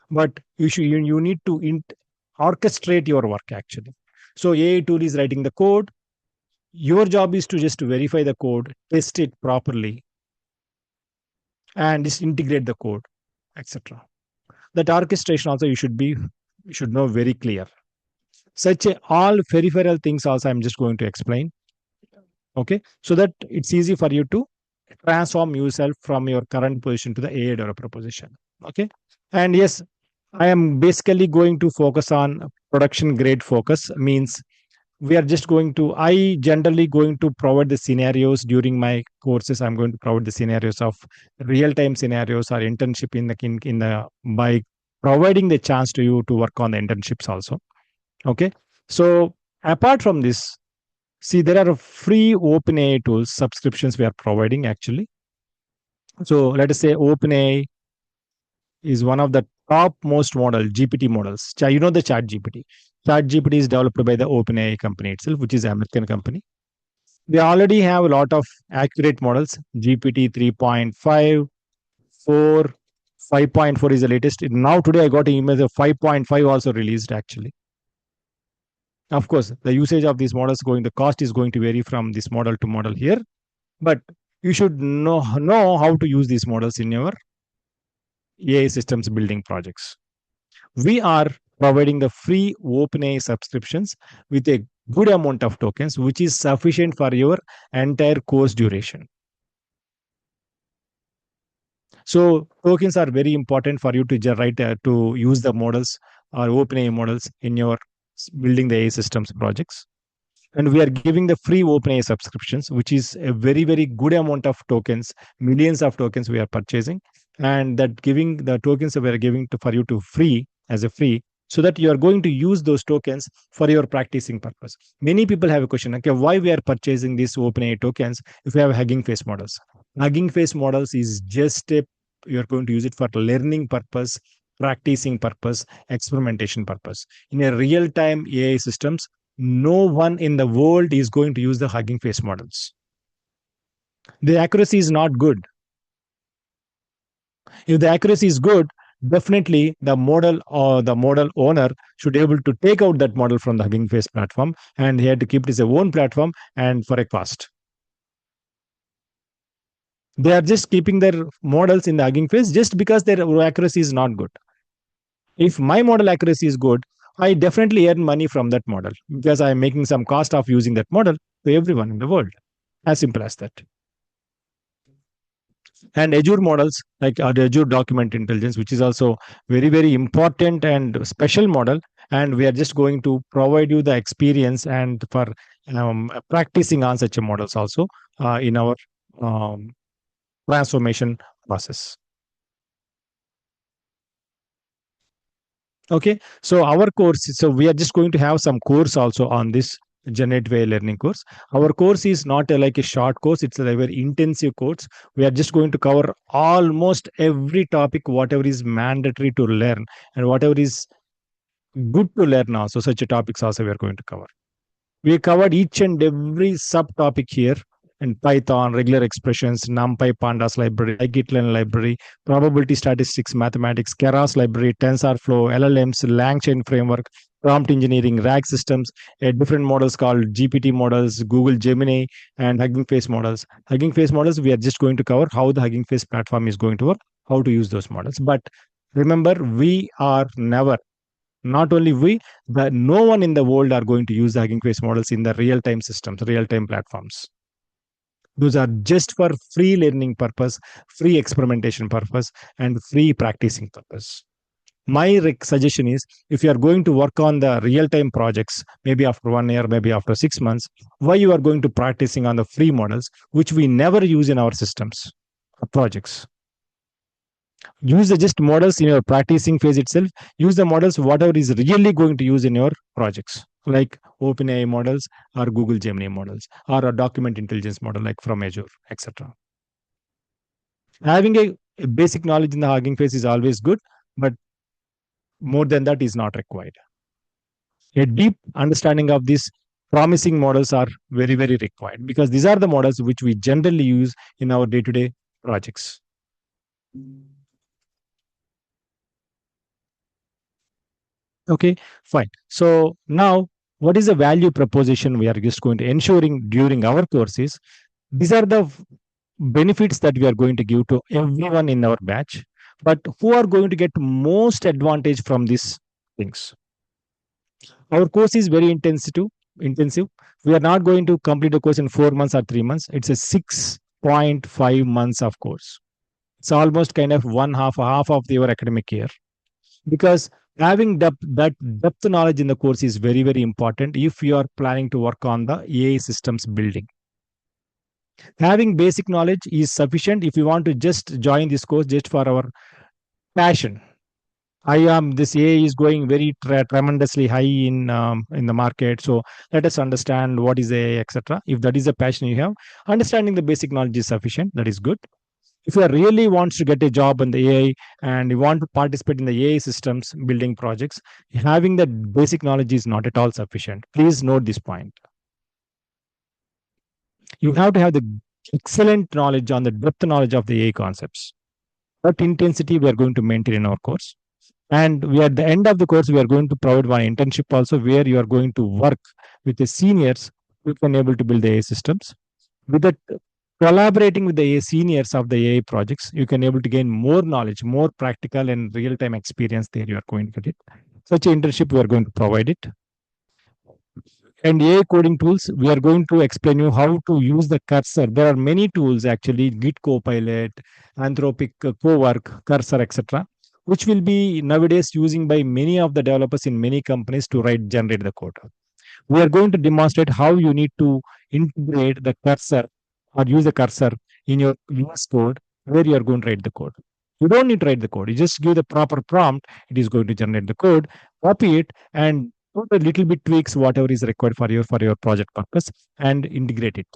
but you need to orchestrate your work actually. So AI tool is writing the code. Your job is to just verify the code, test it properly, and just integrate the code, etc. That orchestration also you should know very clear. Such a all peripheral things also I'm just going to explain. Okay, so that it's easy for you to transform yourself from your current position to the AI developer position. Okay, and yes, I am basically going to focus on production grade focus. Means we are just going to I generally going to provide the scenarios during my courses. I'm going to provide the scenarios of real time scenarios or internship in the by providing the chance to you to work on the internships also. Okay, so apart from this, see, there are free OpenAI tools subscriptions we are providing actually. So let us say OpenAI is one of the top most model GPT models. You know the Chat GPT. Chat GPT is developed by the OpenAI company itself, which is an American company. They already have a lot of accurate models. GPT 3.5, 4, 5.4 is the latest. Now today I got an email that 5.5 also released actually. Of course, the usage of these models the cost is going to vary from this model to model here, but you should know how to use these models in your AI systems building projects. We are providing the free OpenAI subscriptions with a good amount of tokens, which is sufficient for your entire course duration. So tokens are very important for you to write to use the models or OpenAI models in your building the AI systems projects. And we are giving the free OpenAI subscriptions, which is a very good amount of tokens, millions of tokens we are purchasing, and that giving the tokens that we are giving for you to free as a free, so that you are going to use those tokens for your practicing purpose. Many people have a question, okay, why we are purchasing these OpenAI tokens if we have Hugging Face models? Hugging Face models is just a you are going to use it for learning purpose, practicing purpose, experimentation purpose. In a real time AI systems, no one in the world is going to use the Hugging Face models. The accuracy is not good. If the accuracy is good, definitely the model or the model owner should be able to take out that model from the Hugging Face platform, and he had to keep it as a own platform and for a cost. They are just keeping their models in the Hugging Face just because their accuracy is not good. If my model accuracy is good, I definitely earn money from that model because I am making some cost of using that model to everyone in the world. As simple as that. And Azure models like Azure Document Intelligence, which is also very, very important and special model. And we are just going to provide you the experience and for practicing on such a models also in our um, transformation process. Okay, so our course, so we are just going to have some course also on this generative AI learning course. Our course is not like a short course, it's a very intensive course. We are just going to cover almost every topic, whatever is mandatory to learn and whatever is good to learn also. Such a topics also we are going to cover. We covered each and every subtopic here in Python, regular expressions, NumPy, Pandas library, scikit-learn library, probability statistics, mathematics, Keras library, TensorFlow, LLMs, LangChain framework, prompt engineering, RAG systems, different models called GPT models, Google Gemini, and Hugging Face models. Hugging Face models, we are just going to cover how the Hugging Face platform is going to work, how to use those models. But remember, we are never, not only we, but no one in the world are going to use the Hugging Face models in the real-time systems, real-time platforms. Those are just for free learning purpose, free experimentation purpose, and free practicing purpose. My suggestion is, if you are going to work on the real-time projects, maybe after 1 year, maybe after 6 months, why you are going to practicing on the free models, which we never use in our systems or projects. Use the just models in your practicing phase itself. Use the models whatever is really going to use in your projects, like OpenAI models or Google Gemini models or a document intelligence model like from Azure, etc. Having a basic knowledge in the Hugging Face is always good, but more than that is not required. A deep understanding of these promising models are very, very required, because these are the models which we generally use in our day-to-day projects. Okay, fine. So now, what is the value proposition we are just going to ensuring during our courses? These are the benefits that we are going to give to everyone in our batch. But who are going to get most advantage from these things? Our course is very intensive. Intensive. We are not going to complete the course in 4 months or 3 months. It's a 6.5 months of course. It's almost kind of half of your academic year, because having that depth knowledge in the course is very, very important if you are planning to work on the AI systems building. Having basic knowledge is sufficient if you want to just join this course just for our passion. I am this AI is going very tremendously high in the market, so let us understand what is AI, etc. If that is a passion you have, understanding the basic knowledge is sufficient. That is good. If you really wants to get a job in the AI and you want to participate in the AI systems building projects, having that basic knowledge is not at all sufficient. Please note this point. You have to have the excellent knowledge on the depth knowledge of the AI concepts. That intensity we are going to maintain in our course. And we at the end of the course, we are going to provide one internship also, where you are going to work with the seniors who can able to build the AI systems. With that, collaborating with the seniors of the AI projects, you can able to gain more knowledge, more practical and real time experience there. You are going to get it. Such an internship we are going to provide it. And AI coding tools, we are going to explain you how to use the cursor. There are many tools actually: Git Copilot, Anthropic Cowork, Cursor, etc., which will be nowadays using by many of the developers in many companies to generate the code. We are going to demonstrate how you need to integrate the cursor or use the cursor in your VS code where you are going to write the code. You don't need to write the code. You just give the proper prompt. It is going to generate the code, copy it, and put a little bit tweaks whatever is required for your project purpose and integrate it.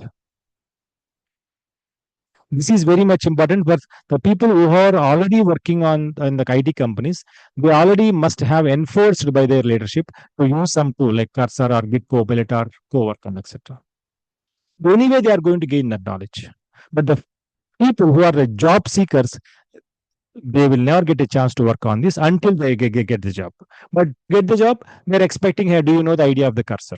This is very much important, but the people who are already working on in the IT companies, they already must have enforced by their leadership to use some tool like Cursor or Git Copilot or Cowork, etc. Anyway, they are going to gain that knowledge. But the people who are the job seekers, they will never get a chance to work on this until they get the job. But get the job, they're expecting, hey, do you know the idea of the cursor?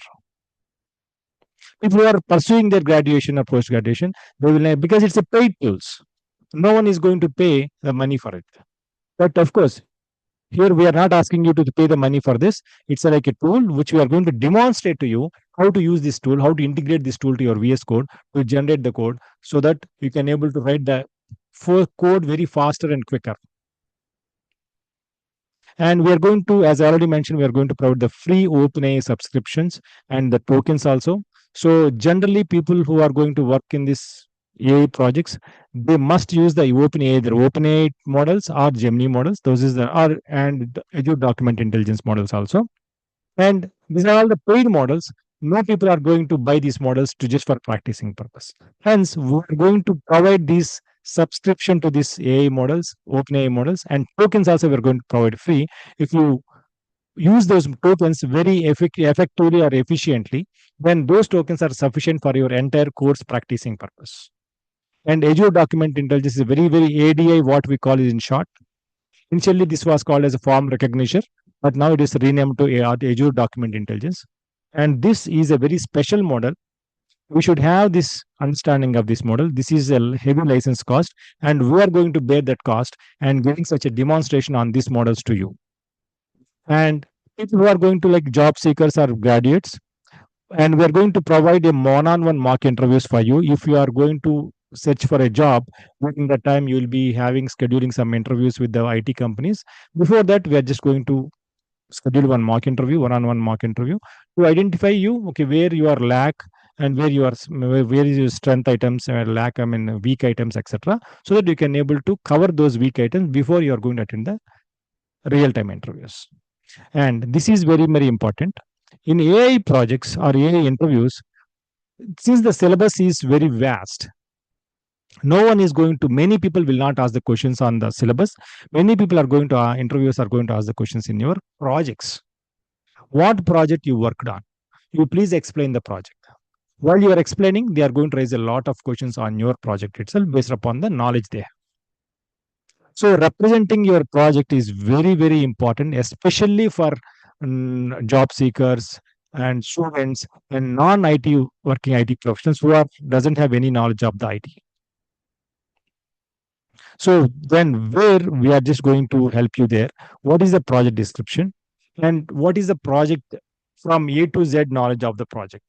If you are pursuing their graduation or post graduation, they will because it's a paid tools. No one is going to pay the money for it. But of course, here we are not asking you to pay the money for this. It's like a tool which we are going to demonstrate to you how to use this tool, how to integrate this tool to your VS code to generate the code, so that you can able to write the for code very faster and quicker. And we are going to, as I already mentioned, we are going to provide the free OpenAI subscriptions and the tokens also. So generally, people who are going to work in this AI projects, they must use the OpenAI, either OpenAI models or Gemini models. Those is the or and the Azure Document Intelligence models also. And these are all the paid models. No people are going to buy these models to just for practicing purpose. Hence, we're going to provide these subscription to these AI models, OpenAI models, and tokens also we're going to provide free. If you use those tokens very effectively or efficiently, then those tokens are sufficient for your entire course practicing purpose. And Azure Document Intelligence is very, very ADI, what we call it in short. Initially, this was called as a form recognition, but now it is renamed to Azure Document Intelligence. And this is a very special model. We should have this understanding of this model. This is a heavy license cost, and we are going to bear that cost and giving such a demonstration on these models to you. And people who are going to like job seekers or graduates, and we are going to provide a one-on-one mock interviews for you. If you are going to search for a job, during that time you will be having scheduling some interviews with the IT companies. Before that, we are just going to schedule one mock interview, one-on-one mock interview, to identify you, okay, where you are lack and where you are where is your strength items and lack, I mean weak items, etc., so that you can able to cover those weak items before you are going to attend the real-time interviews. And this is very, very important in AI projects or AI interviews. Since the syllabus is very vast, no one is going to, many people will not ask the questions on the syllabus. Many people are going to interviewers are going to ask the questions in your projects. What project you worked on? You please explain the project. While you are explaining, they are going to raise a lot of questions on your project itself based upon the knowledge they have. So representing your project is very, very important, especially for job seekers and students and non-IT working IT professionals who are doesn't have any knowledge of the IT. So then where we are just going to help you there. What is the project description and what is the project from A to Z knowledge of the project?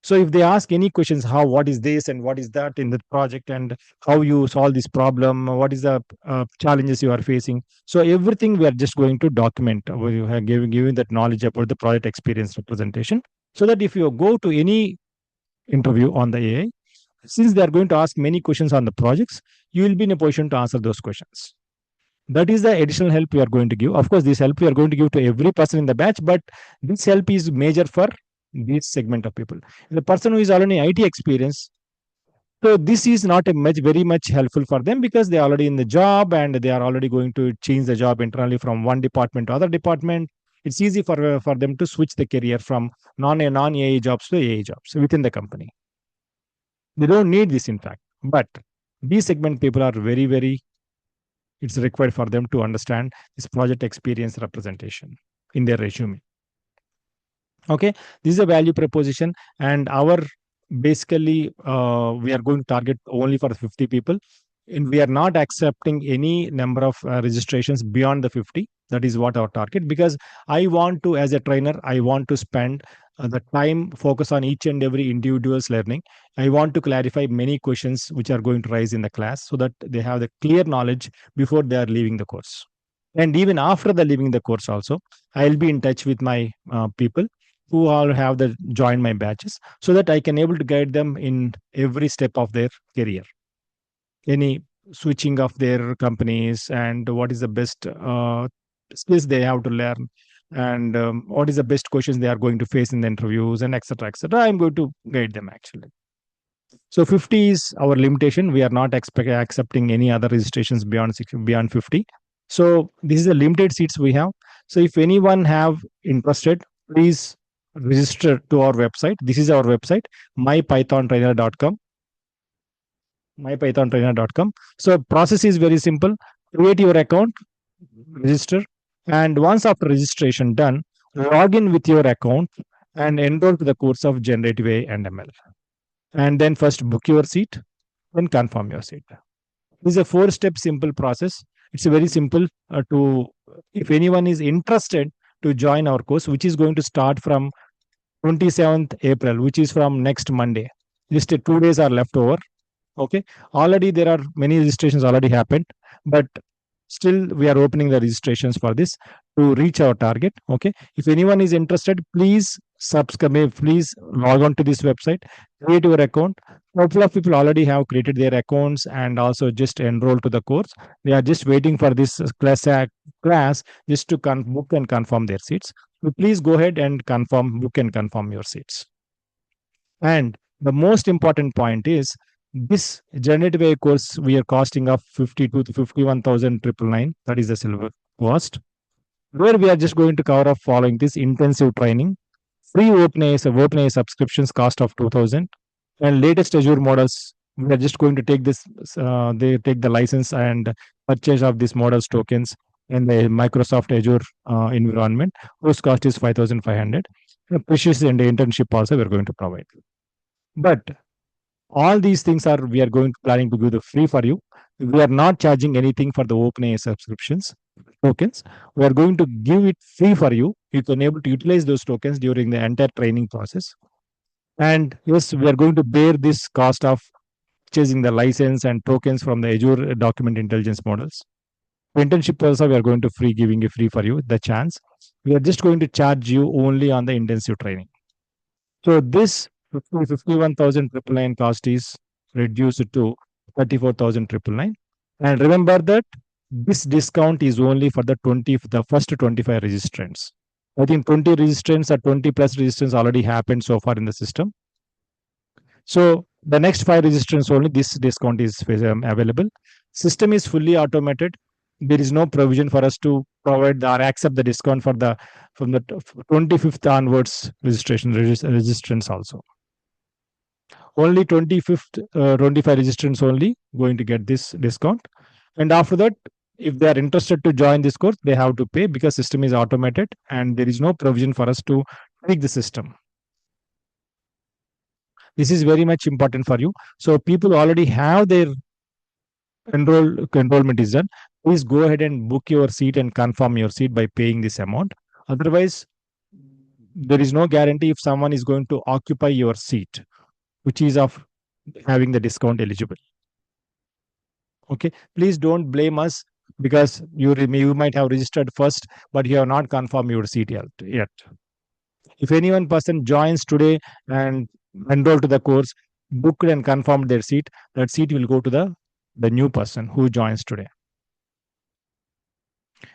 So if they ask any questions, how, what is this and what is that in the project and how you solve this problem, what is the challenges you are facing. So everything we are just going to document. We are giving that knowledge about the project experience representation. So that if you go to any interview on the AI, since they are going to ask many questions on the projects, you will be in a position to answer those questions. That is the additional help we are going to give. Of course, this help we are going to give to every person in the batch, but this help is major for this segment of people. The person who is already IT experience, so this is not a much very much helpful for them because they are already in the job and they are already going to change the job internally from one department to other department. It's easy for them to switch the career from non AI jobs to AI jobs within the company. They don't need this, in fact. But these segment people are very, very, it's required for them to understand this project experience representation in their resume. Okay, this is a value proposition, and our basically we are going to target only for 50 people. And we are not accepting any number of registrations beyond the 50. That is what our target, because I want to, as a trainer, I want to spend the time focus on each and every individual's learning. I want to clarify many questions which are going to rise in the class so that they have the clear knowledge before they are leaving the course. And even after the leaving the course also, I'll be in touch with my people who all have the join my batches so that I can able to guide them in every step of their career. Any switching of their companies and what is the best skills they have to learn and what is the best questions they are going to face in the interviews and etc etc. I'm going to guide them actually. So 50 is our limitation. We are not accepting any other registrations beyond 50. So this is the limited seats we have. So if anyone have interested, please register to our website. This is our website, mypythontrainer.com. mypythontrainer.com. So process is very simple. Create your account, register, and once after registration done, log in with your account and enroll to the course of Generative AI and ML. And then first book your seat, then confirm your seat. This is a 4-step simple process. It's very simple to, if anyone is interested to join our course, which is going to start from 27th April, which is from next Monday. Just 2 days are left over. Okay, already there are many registrations already happened, but still we are opening the registrations for this to reach our target. Okay, if anyone is interested, please subscribe, please log on to this website, create your account. Couple of people already have created their accounts and also just enroll to the course. They are just waiting for this class just to book and confirm their seats. So please go ahead and confirm, book and confirm your seats. And the most important point is this generative AI course we are costing of 52 to 51,999. That is the silver cost. Where we are just going to cover up following this intensive training, free OpenAI subscriptions cost of 2,000, and latest Azure models. We are just going to take this. They take the license and purchase of these models tokens in the Microsoft Azure environment, whose cost is 5,500. Precious and the internship also we are going to provide. But all these things are we are going to planning to give the free for you. We are not charging anything for the OpenAI subscriptions tokens. We are going to give it free for you. You can able to utilize those tokens during the entire training process. And yes, we are going to bear this cost of purchasing the license and tokens from the Azure document intelligence models. For internship also, we are going to free giving it free for you the chance. We are just going to charge you only on the intensive training. So this 51,999 cost is reduced to 34,999. And remember that this discount is only for the first 25 registrants. I think 20 registrants or 20 plus registrants already happened so far in the system. So the next 5 registrants only this discount is available. System is fully automated. There is no provision for us to provide or accept the discount for the from the 25th onwards registrants also. Only 25th 25 registrants only going to get this discount, and after that if they are interested to join this course they have to pay because system is automated and there is no provision for us to tweak the system. This is very much important for you. So people already have their enrollment is done. Please go ahead and book your seat and confirm your seat by paying this amount. Otherwise there is no guarantee if someone is going to occupy your seat which is of having the discount eligible. Okay, please don't blame us because you might have registered first but you have not confirmed your seat yet. If any one person joins today and enroll to the course, booked and confirmed their seat, that seat will go to the new person who joins today.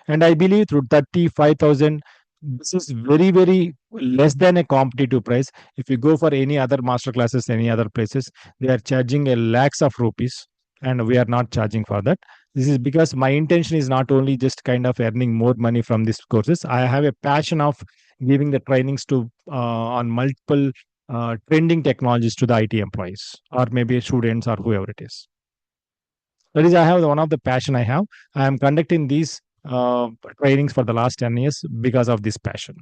And I believe through 35,000, this is very, very less than a competitive price. If you go for any other master classes, any other places, they are charging a lakhs of rupees, and we are not charging for that. This is because my intention is not only just kind of earning more money from these courses. I have a passion of giving the trainings to on multiple trending technologies to the IT employees or maybe students or whoever it is. That is, I have one of the passion I have. I am conducting these trainings for the last 10 years because of this passion.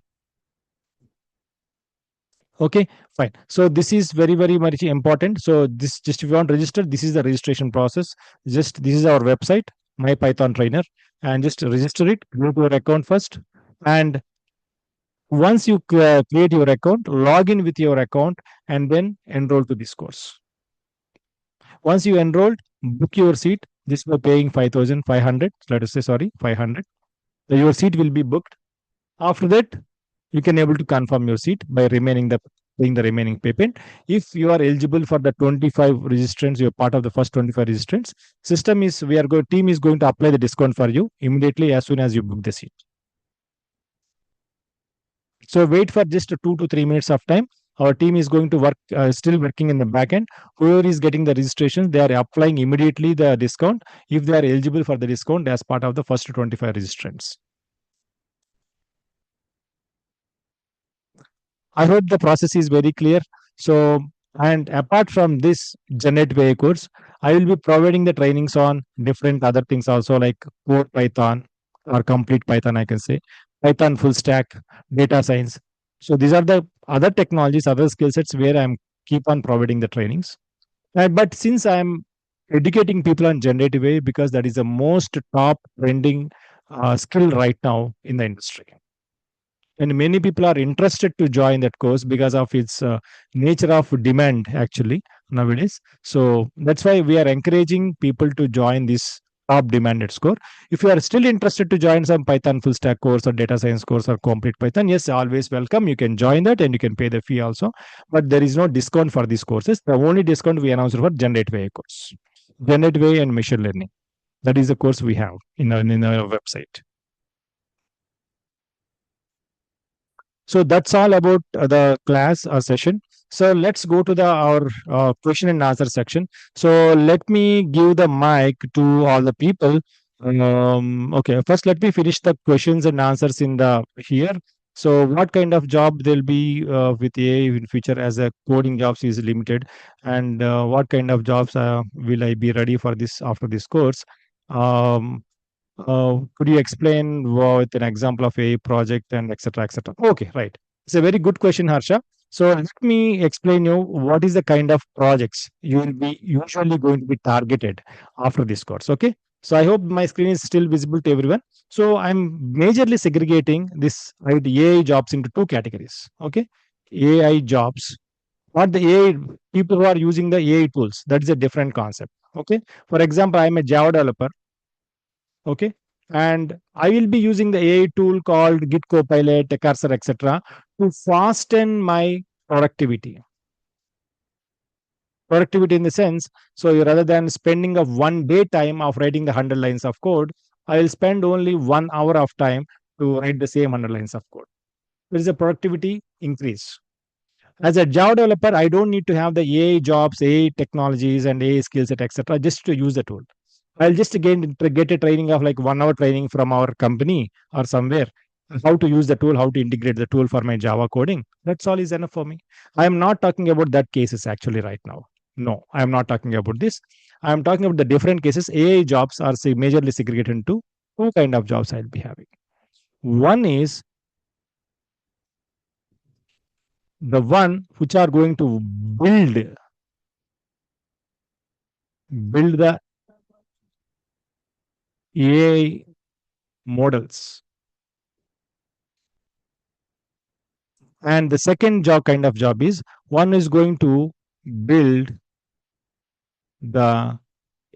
Okay, fine. So this is very, very much important. So this just if you want to register, this is the registration process. Just this is our website, my Python trainer, and just register it. Go to your account first, and once you create your account, log in with your account, and then enroll to this course. Once you enrolled, book your seat. This by paying 5,500. Let us say sorry, 500. Your seat will be booked. After that, you can able to confirm your seat by paying the remaining payment. If you are eligible for the 25 registrants, you are part of the first 25 registrants. Team is going to apply the discount for you immediately as soon as you book the seat. So wait for just 2 to 3 minutes of time. Our team is going to work, still working in the back end. Whoever is getting the registration, they are applying immediately the discount if they are eligible for the discount as part of the first 25 registrants. I hope the process is very clear. So, and apart from this generative AI course, I will be providing the trainings on different other things also like core Python or complete Python, I can say, Python full stack, data science. So these are the other technologies, other skill sets where I'm keep on providing the trainings. But since I'm educating people on generative AI because that is the most top trending skill right now in the industry, and many people are interested to join that course because of its nature of demand actually. nowadays. So that's why we are encouraging people to join this top demanded score. If you are still interested to join some Python full stack course or data science course or complete Python, yes, always welcome. You can join that and you can pay the fee also. But there is no discount for these courses. The only discount we announced for Generative AI course, Generative AI and machine learning. That is the course we have in our website. So that's all about the class session. So let's go to the our question and answer section. So let me give the mic to all the people. Okay, first let me finish the questions and answers in the here. So what kind of job there'll be with AI in future, as a coding jobs is limited, and what kind of jobs will I be ready for this after this course? Um, could you explain with an example of a project and etc. etc. Okay, right. It's a very good question, Harsha. So let me explain you what is the kind of projects you will be usually going to be targeted after this course. Okay. So I hope my screen is still visible to everyone. So I'm majorly segregating this AI jobs into two categories. Okay. AI jobs, not the AI people who are using the AI tools. That is a different concept. Okay. For example, I'm a Java developer. Okay, and I will be using the AI tool called Git Copilot, Cursor, etc. to fasten my productivity. Productivity in the sense, so rather than spending of 1 day time of writing the 100 lines of code, I will spend only 1 hour of time to write the same 100 lines of code. There is a productivity increase. As a Java developer, I don't need to have the AI jobs, AI technologies, and AI skill set, etc., just to use the tool. I'll just get a training of like 1 hour training from our company or somewhere, how to use the tool, how to integrate the tool for my Java coding. That's all is enough for me. I am not talking about that cases actually right now. No, I am not talking about this. I am talking about the different cases. AI jobs are majorly segregated into two kind of jobs I'll be having. One is the one which are going to build the AI models. And the second job kind of job is one is going to build the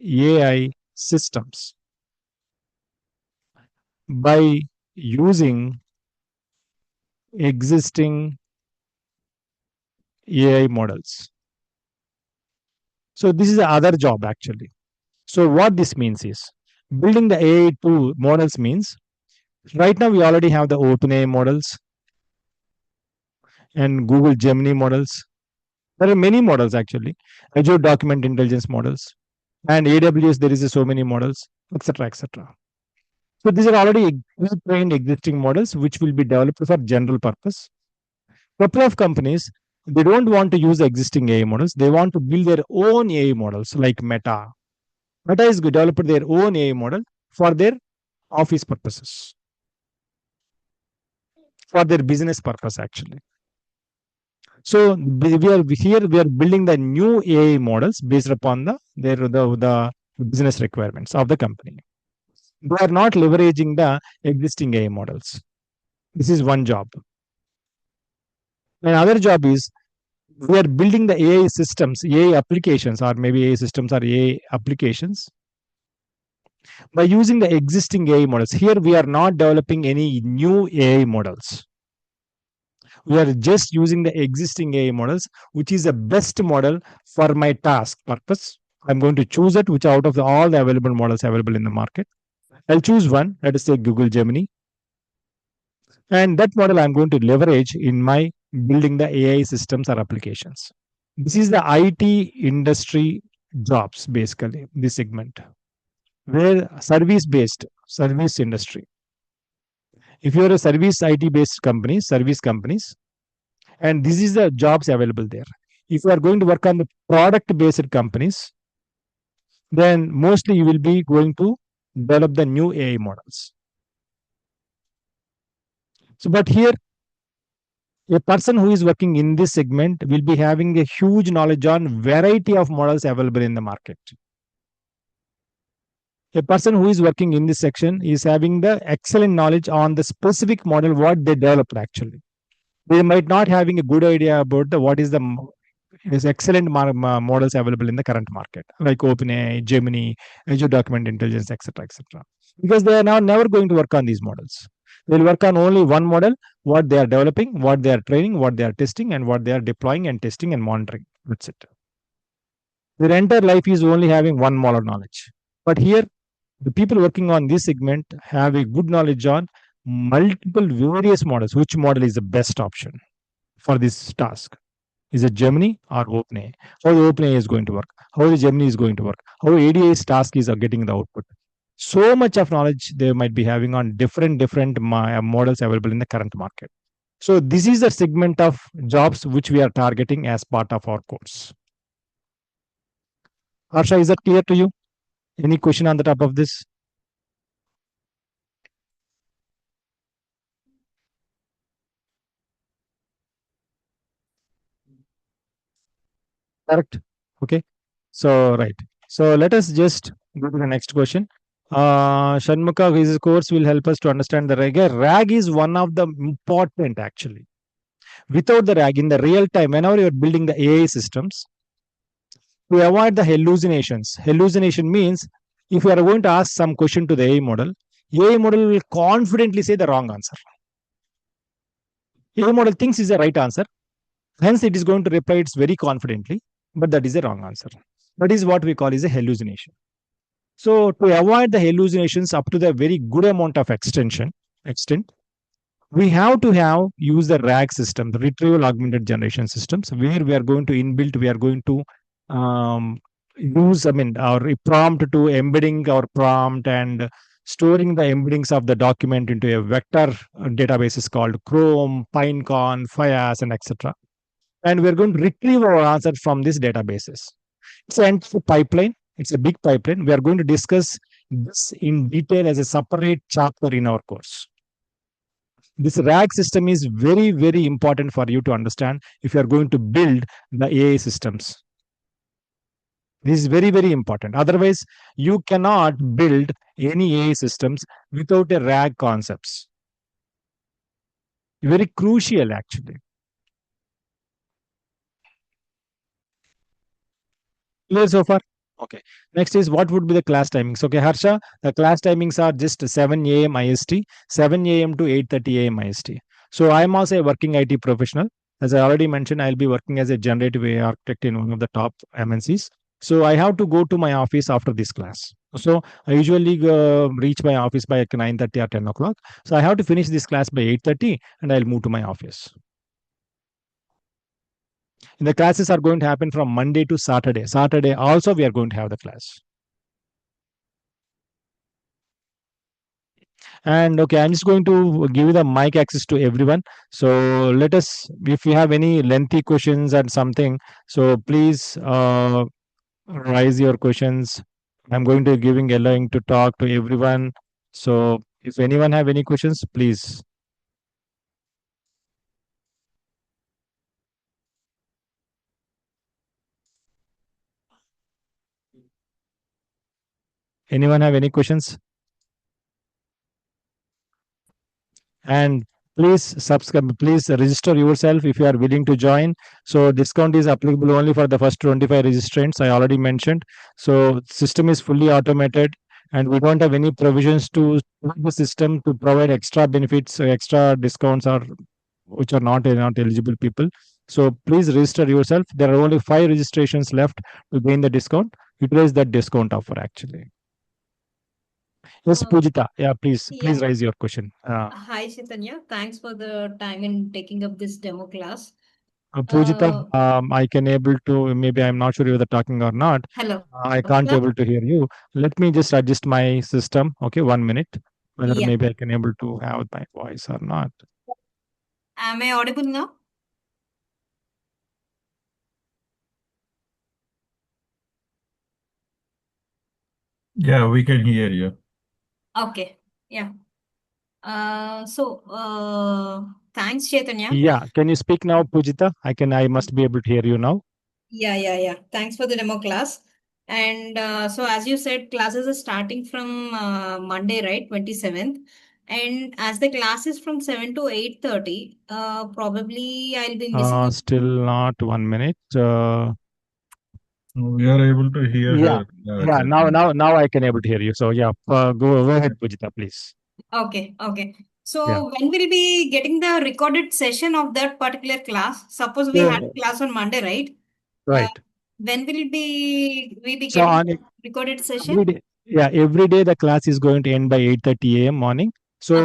AI systems by using existing AI models. So this is the other job actually. So what this means is building the AI tool models means right now we already have the OpenAI models and Google Gemini models. There are many models actually, Azure Document Intelligence models, and AWS. There is so many models, etc., etc. So these are already pre-trained existing models which will be developed for general purpose. Couple of companies, they don't want to use the existing AI models. They want to build their own AI models like Meta. Meta is developed their own AI model for their office purposes, for their business purpose actually. So we are building the new AI models based upon the business requirements of the company. They are not leveraging the existing AI models. This is one job. Another job is we are building the AI systems, AI applications, or maybe AI systems or AI applications by using the existing AI models. Here we are not developing any new AI models. We are just using the existing AI models, which is the best model for my task purpose. I'm going to choose it, which out of all the available models available in the market. I'll choose one, let us say Google Gemini. And that model I'm going to leverage in my building the AI systems or applications. This is the IT industry jobs, basically, this segment, where service based, service industry. If you're a service IT based company, service companies, and this is the jobs available there. If you are going to work on the product based companies, then mostly you will be going to develop the new AI models. So, but here, a person who is working in this segment will be having a huge knowledge on variety of models available in the market. A person who is working in this section is having the excellent knowledge on the specific model what they developed actually. They might not having a good idea about the what is the There's excellent models available in the current market, like OpenAI, Gemini, Azure Document Intelligence, etc., etc. Because they are now never going to work on these models. They'll work on only one model, what they are developing, what they are training, what they are testing, and what they are deploying and testing and monitoring. That's it. Their entire life is only having one model knowledge. But here, the people working on this segment have a good knowledge on multiple various models. Which model is the best option for this task? Is it Gemini or OpenAI? How the OpenAI is going to work? How the Gemini is going to work? How ADA's task is getting the output? So much of knowledge they might be having on different models available in the current market. So this is the segment of jobs which we are targeting as part of our course. Harsha, is that clear to you? Any question on the top of this? Correct. Okay. So, right. So, let us just go to the next question. Shanmuka, his course will help us to understand the RAG. RAG is one of the important actually. Without the RAG, in the real time, whenever you're building the AI systems, to avoid the hallucinations. Hallucination means if you are going to ask some question to the AI model will confidently say the wrong answer. AI model thinks is the right answer. Hence, it is going to reply it's very confidently, but that is a wrong answer. That is what we call is a hallucination. So to avoid the hallucinations up to the very good amount of extent, we have to have use the RAG system, the retrieval augmented generation systems, where we are going to inbuilt, we are going to um, use, I mean, our prompt to embedding our prompt and storing the embeddings of the document into a vector databases called Chrome, Pinecone, Fias, and etc. And we're going to retrieve our answer from these databases. It's an entire pipeline. It's a big pipeline. We are going to discuss this in detail as a separate chapter in our course. This RAG system is very, very important for you to understand if you are going to build the AI systems. This is very, very important. Otherwise, you cannot build any AI systems without a RAG concepts. Very crucial, actually. Clear so far? Okay. Next is what would be the class timings? Okay, Harsha, the class timings are just 7 a.m. IST, 7 a.m. to 8:30 a.m. IST. So I am also a working IT professional. As I already mentioned, I'll be working as a generative AI architect in one of the top MNCs. So I have to go to my office after this class. So I usually reach my office by 9:30 or 10 o'clock. So I have to finish this class by 8:30 and I'll move to my office. And the classes are going to happen from Monday to Saturday. Saturday also we are going to have the class. And okay, I'm just going to give you the mic access to everyone. So let us, if you have any lengthy questions and something, so please raise your questions. I'm going to giving allowing to talk to everyone. So if anyone have any questions, please. Anyone have any questions? And please subscribe, please register yourself if you are willing to join. So discount is applicable only for the first 25 registrants, I already mentioned. So system is fully automated and we don't have any provisions to the system to provide extra benefits, extra discounts or which are not eligible people. So please register yourself. There are only 5 registrations left to gain the discount. Utilize that discount offer actually. Yes, Uh, Pujita, yeah, please yeah. raise your question. Hi, Chaitanya. Thanks for the time in taking up this demo class. Pujita, Uh, I can able to, maybe I'm not sure whether talking or not. Hello. I can't Yeah. able to hear you. Let me just adjust my system. Okay, 1 minute. Whether Yeah. maybe I can able to have my voice or not. Am I audible now? Yeah, we can hear you. Okay. Yeah. Thanks, Chaitanya. Yeah, can you speak now, Pujita? I must be able to hear you now. Yeah. Thanks for the demo class. And so, as you said, classes are starting from Monday, right? 27th. And as the class is from 7 to 8:30, probably I'll be missing a Still not 1 minute. We are able to hear Yeah, her, yeah. Now, Chaitanya. now, now I can able to hear you. So yeah, go ahead, Pujita, please. Okay, okay. Yeah, So when will be getting the recorded session of that particular class? Suppose we had so class on Monday, right? Uh, right. when will we be So getting on recorded every session? day, yeah, every day the class is going to end by 8:30 a.m. morning. Okay, So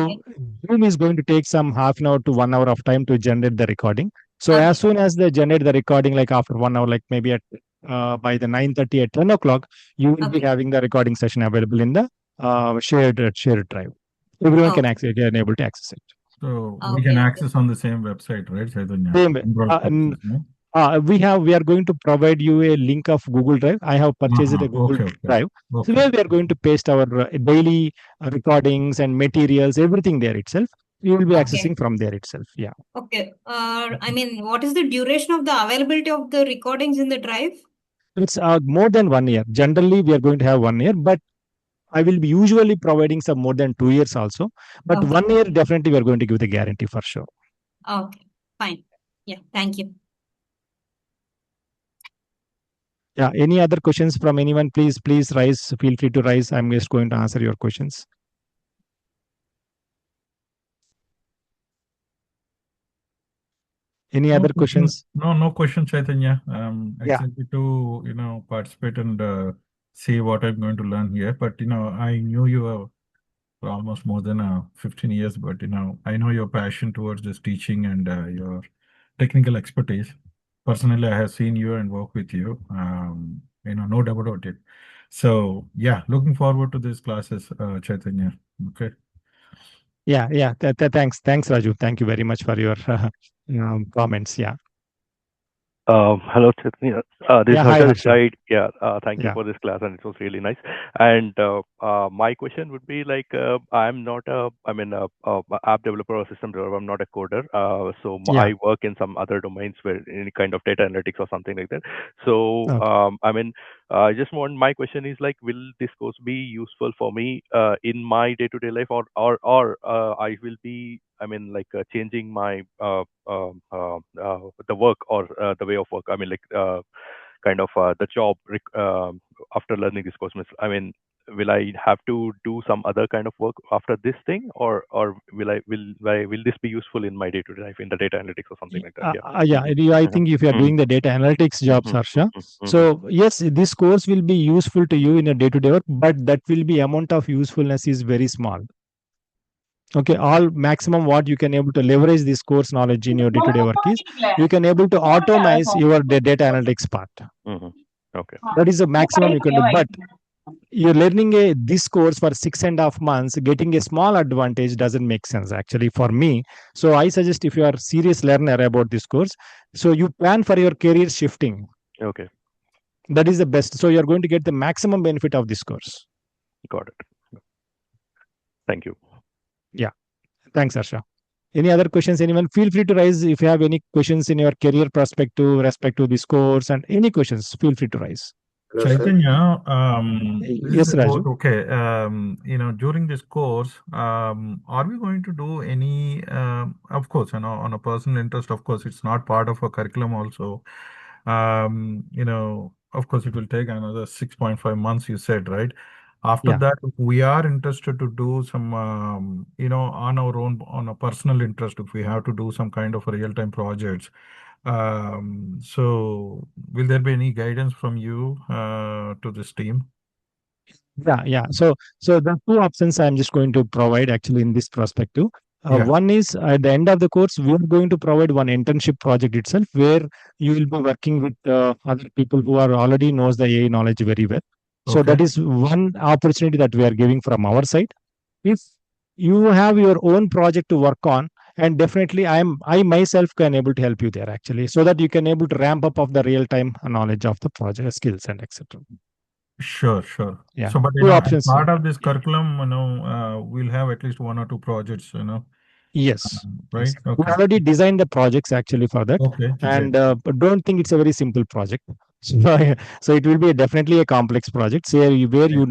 Zoom is going to take some half an hour to 1 hour of time to generate the recording. So as okay, soon as they generate the recording, like after 1 hour, like maybe at by the 9:30 at 10 o'clock, you will be okay, having the recording session available in the shared drive. Everyone can okay, access, can able to access it. So we can okay, okay. access on the same website, right, Chaitanya? Same way. Broadcasters, no? We are going to provide you a link of Google Drive. I have purchased a Google Okay, okay, Drive. So okay, where we are going to paste our daily recordings and materials, everything there itself. You will be Okay. accessing from there itself. Yeah. Okay. I mean, what is the duration of the availability of the recordings in the drive? It's more than 1 year. Generally, we are going to have 1 year, but I will be usually providing some more than 2 years also. But Okay. 1 year, definitely, we are going to give the guarantee for sure. Okay. Fine. Yeah. Thank you. Yeah. Any other questions from anyone? Please rise. Feel free to rise. I'm just going to answer your questions. Any No other questions. questions? No questions, Chaitanya. Yeah. Excited to, participate and see what I'm going to learn here. But, I knew you for almost more than 15 years, but, I know your passion towards this teaching and your technical expertise. Personally, I have seen you and worked with you, no doubt about it. So, yeah, looking forward to these classes, Chaitanya. Okay. Yeah. Thanks, Raju. Thank you very much for your comments. Yeah. Hello, Chaitanya. This is Yeah. Hi, Harsha this Harsha. side. Yeah, thank you Yeah. for this class, and it was really nice. And my question would be like, I'm not a app developer or system developer. I'm not a coder. So Yeah. I work in some other domains where any kind of data analytics or something like that. So Okay. I just want my question is like, will this course be useful for me in my day-to-day life, or I will be, changing my the work or the way of work. Kind of the job after learning this course. Will I have to do some other kind of work after this thing, or will this be useful in my day-to-day life in the data analytics or something like that? Yeah. Yeah. I think if you are Mhm. doing the data analytics jobs, Mhm. Harsha, Mhm. Mhm. so yes, this course will be useful to you in a day-to-day work, but that will be amount of usefulness is very small. Okay, all maximum what you can able to leverage this course knowledge in your day-to-day work is you can able to automate your data analytics part. Mhm. Okay. That is the maximum you can do. But you're learning this course for 6.5 months, getting a small advantage doesn't make sense actually for me. So I suggest if you are serious learner about this course, so you plan for your career shifting. Okay. That is the best. So you're going to get the maximum benefit of this course. Got it. Thank you. Yeah. Thanks, Arsha. Any other questions? Anyone? Feel free to raise if you have any questions in your career perspective, respect to this course, and any questions. Feel free to raise. Hello, sir. Chaitanya, this is Yes, about, Raju. okay, during this course, are we going to do any, of course, on a personal interest, of course, it's not part of a curriculum also. Of course, it will take another 6.5 months, you said, right? After Yeah. that, we are interested to do some, on our own, on a personal interest, if we have to do some kind of a real-time projects. So will there be any guidance from you to this team? Yeah. So the two options I'm just going to provide actually in this perspective. Yeah. One is at the end of the course, we are going to provide one internship project itself where you will be working with other people who are already knows the AI knowledge very well. So Okay. that is one opportunity that we are giving from our side. If you have your own project to work on, and definitely I myself can able to help you there actually, so that you can able to ramp up of the real time knowledge of the project skills and etc. Sure, sure. Yeah, So, but two as options. part of this curriculum, we'll have at least 1 or 2 projects, Yes, right? yes. We Okay. already designed the projects actually for that, Okay, great. and but don't think it's a very simple project. So it will be definitely a complex project. So where you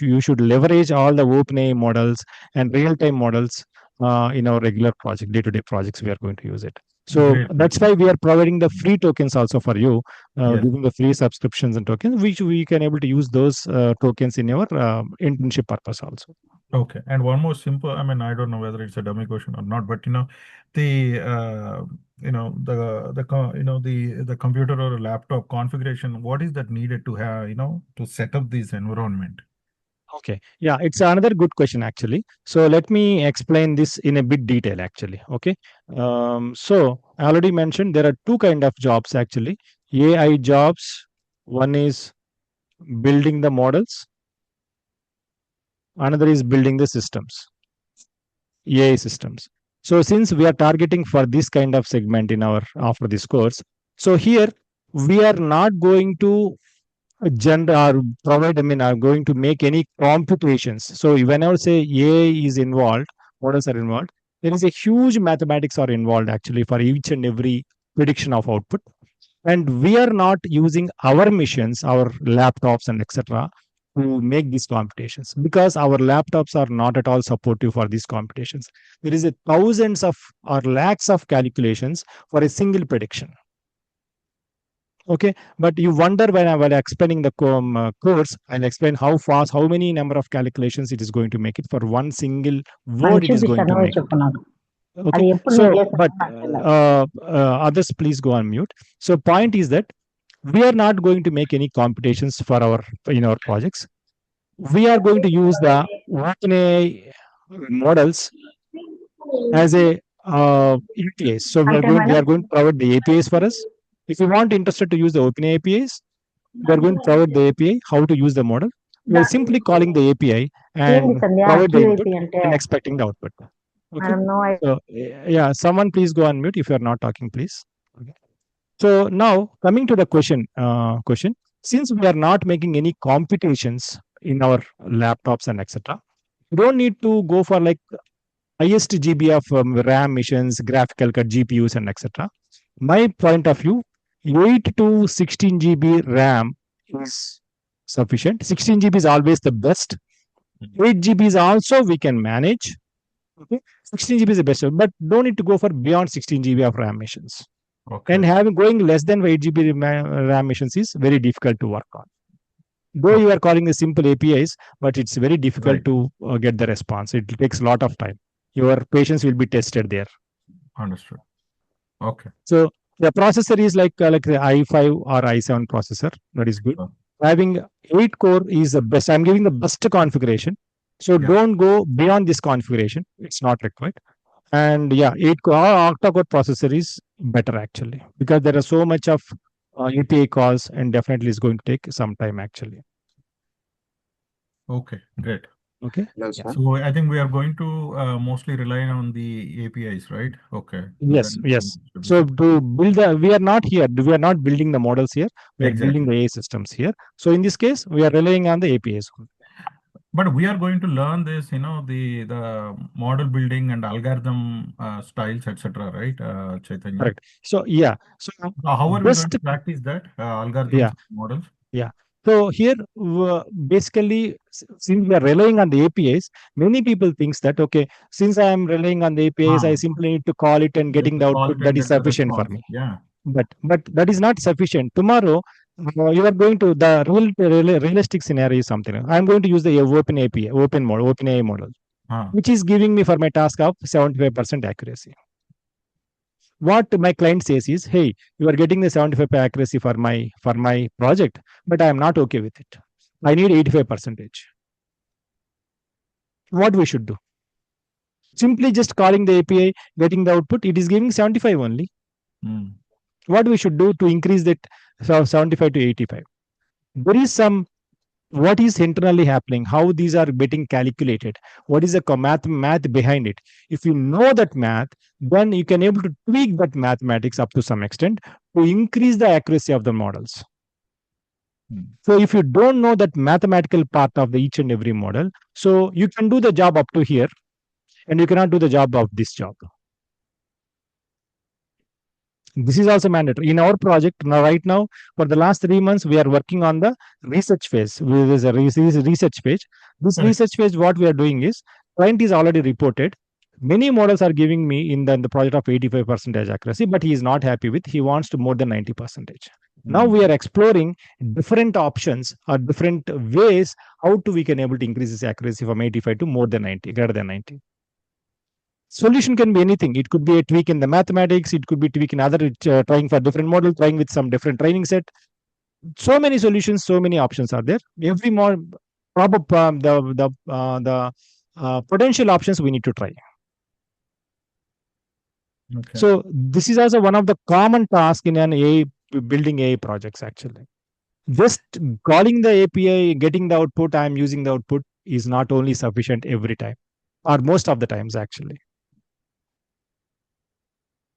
you should leverage all the OpenAI models and real-time models in our regular project, day-to-day projects. We are going to use it. So Great. that's why we are providing the free tokens also for you, Yes. giving the free subscriptions and tokens, which we can able to use those tokens in your internship purpose also. Okay. And one more simple, I mean, I don't know whether it's a dummy question or not, but the the computer or a laptop configuration, what is that needed to have, to set up this environment? Okay. Yeah, it's another good question actually. So let me explain this in a bit detail actually. Okay. So I already mentioned there are two kind of jobs actually. AI jobs. One is building the models. Another is building the systems, AI systems. So since we are targeting for this kind of segment in our after this course, so here we are not going to gender or provide, I mean, are going to make any computations. So whenever say AI is involved, models are involved, there is a huge mathematics are involved actually for each and every prediction of output. And we are not using our machines, our laptops and etc. to make these computations because our laptops are not at all supportive for these computations. There is a thousands of or lakhs of calculations for a single prediction. Okay, but you wonder when I was explaining the course, I'll explain how fast, how many number of calculations it is going to make it for one single word it is going to make it. Okay, so but others please go on mute. So point is that we are not going to make any computations for our in our projects. We are going to use the OpenAI models as a APIs. So we are going to provide the APIs for us. If you want interested to use the OpenAI APIs, we are going to provide the API, how to use the model. We are simply calling the API and provide the input and expecting the output. Okay. So yeah, someone please go on mute if you are not talking, please. Okay. So now coming to the question, since we are not making any computations in our laptops and etc., you don't need to go for like highest GB of RAM machines, graphical card GPUs and etc. My point of view, 8 to 16 GB RAM is sufficient. 16 GB is always the best. 8 GB is also we can manage. Okay, 16 GB is the best, but don't need to go for beyond 16 GB of RAM machines. Okay. And having going less than 8 GB RAM machines is very difficult to work on. Though you are calling the simple APIs, but it's very difficult to get the response. It takes a lot of time. Your patience will be tested there. Understood. Okay. So the processor is like the i5 or i7 processor. That is good. Having 8 core is the best. I'm giving the best configuration. So don't go beyond this configuration. It's not required. And yeah, 8 core octa-core processor is better actually because there are so much of API calls and definitely is going to take some time actually. Okay, great. Okay. So I think we are going to mostly rely on the APIs, right? Okay. Yes, yes. So to build we are not here. We are not building the models here. We are building the AI systems here. So in this case, we are relying on the APIs. But we are going to learn this, the model building and algorithm styles, etc. Right, Chaitanya? Correct. So yeah. So how are we going to practice that algorithms models? Yeah. So here, basically, since we are relying on the APIs, many people thinks that okay, since I am relying on the APIs, I simply need to call it and getting the output that is sufficient for me. Yeah. But that is not sufficient. Tomorrow, you are going to the realistic scenario is something. I am going to use the open API, OpenAI model, which is giving me for my task of 75% accuracy. What my client says is, hey, you are getting the 75% accuracy for my project, but I am not okay with it. I need 85%. What we should do? Simply just calling the API, getting the output, it is giving 75 only. What we should do to increase that 75 to 85? There is some what is internally happening, how these are getting calculated, what is the math behind it. If you know that math, then you can able to tweak that mathematics up to some extent to increase the accuracy of the models. So if you don't know that mathematical part of the each and every model, so you can do the job up to here and you cannot do the job of this job. This is also mandatory in our project. Now, right now, for the last 3 months, we are working on the research phase. There is a research page. This Correct. research phase, what we are doing is, client is already reported. Many models are giving me in the project of 85% accuracy, but he is not happy with. He wants to more than 90%. Now we are exploring different options or different ways how to we can able to increase this accuracy from 85 to more than 90, greater than 90. Solution can be anything. It could be a tweak in the mathematics. It could be tweak in other trying for different model, trying with some different training set. So many solutions, so many options are there. Every more probable the potential options we need to try. Okay. So this is also one of the common tasks in an AI building AI projects. Actually, just calling the API, getting the output, I'm using the output is not only sufficient every time, or most of the times actually.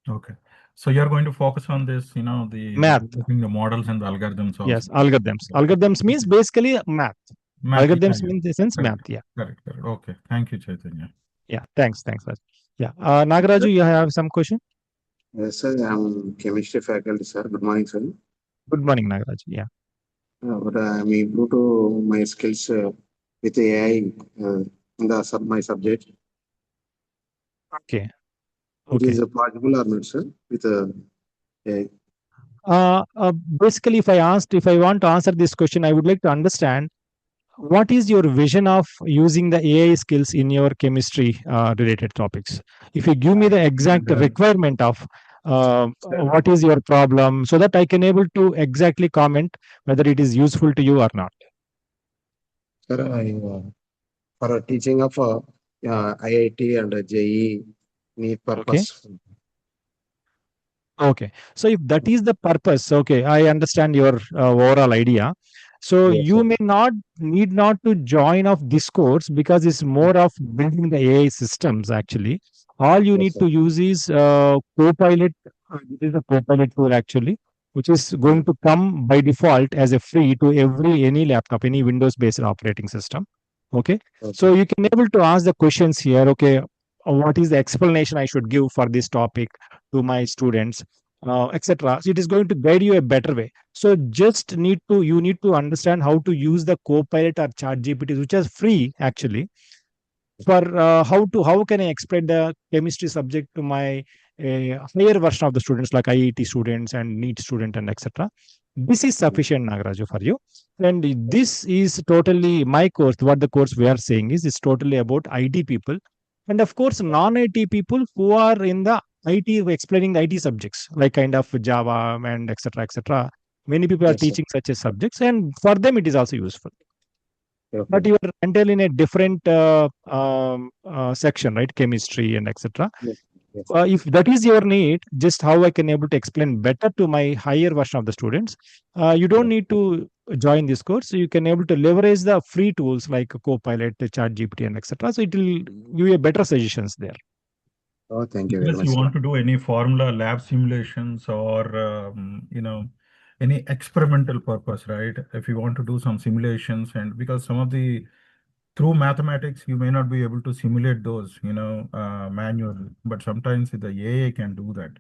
Okay. So you're going to focus on this, the Math. developing the models and the algorithms also. Yes, algorithms. Algorithms means basically math. Math, Algorithms yeah. means in sense Correct. math. Yeah. Correct. Okay. Thank you, Chaitanya. Yeah. Thanks, Raj. Yeah. Nagaraju, you have some question? Yes, sir. I'm chemistry faculty, sir. Good morning, sir. Good morning, Nagaraju. Yeah. But I'm improved to my skills with AI in my subject. Okay. It is Okay. possible or not, sir? With AI. Basically, if I want to answer this question, I would like to understand what is your vision of using the AI skills in your chemistry related topics. If you give me the exact requirement of what is your problem, so that I can able to exactly comment whether it is useful to you or not. Sir, for teaching of IIT and JEE need purpose. Okay. So if that is the purpose, okay, I understand your overall idea. So Yes, you sir. may not need not to join of this course because it's more of building the AI systems actually. All you Yes, need sir. to use is Copilot. This is a Copilot tool actually, which is going to come by default as a free to any laptop, any Windows based operating system. Okay. So Okay. you can able to ask the questions here. Okay, what is the explanation I should give for this topic to my students, etc. So it is going to guide you a better way. So you need to understand how to use the Copilot or Chat GPT, which is free actually, for how can I explain the chemistry subject to my higher version of the students like IIT students and NEET student and etc. This is sufficient, Nagaraju, for you. And this is totally my course. What the course we are saying is it's totally about IT people, and of course non-IT people who are in the IT explaining the IT subjects like kind of Java and etc. etc. Many people are Yes, sir. teaching such a subjects, and for them it is also useful. But Okay. you are entirely in a different section, right? Chemistry and etc. Yes. Yes. If that is your need, just how I can able to explain better to my higher version of the students, you don't Yes. need to join this course. You can able to leverage the free tools like Copilot, Chat GPT, and etc. So it will give you better suggestions there. Oh, thank you very Unless much, you sir. want to do any formula lab simulations or any experimental purpose, right? If you want to do some simulations, and because some of the through mathematics you may not be able to simulate those, manually, but sometimes the AI can do that.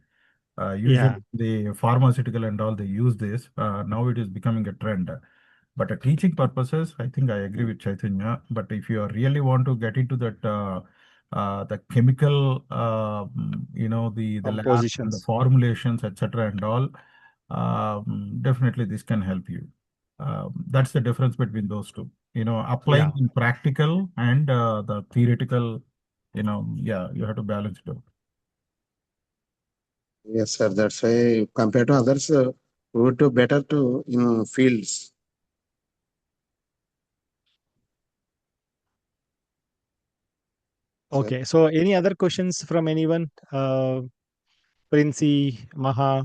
Yeah. Usually the pharmaceutical and all they use this. Now it is becoming a trend. But a teaching purposes, I think I agree with Chaitanya. But if you really want to get into that, the chemical, the labs and the Compositions. formulations, etc., and all, definitely this can help you. That's the difference between those two. Yeah. Applying in practical and the theoretical. Yeah, you have to balance it out. Yes, sir. That's why compared to others, we would do better to fields. Sir. Okay. So any other questions from anyone? Princey, Maha,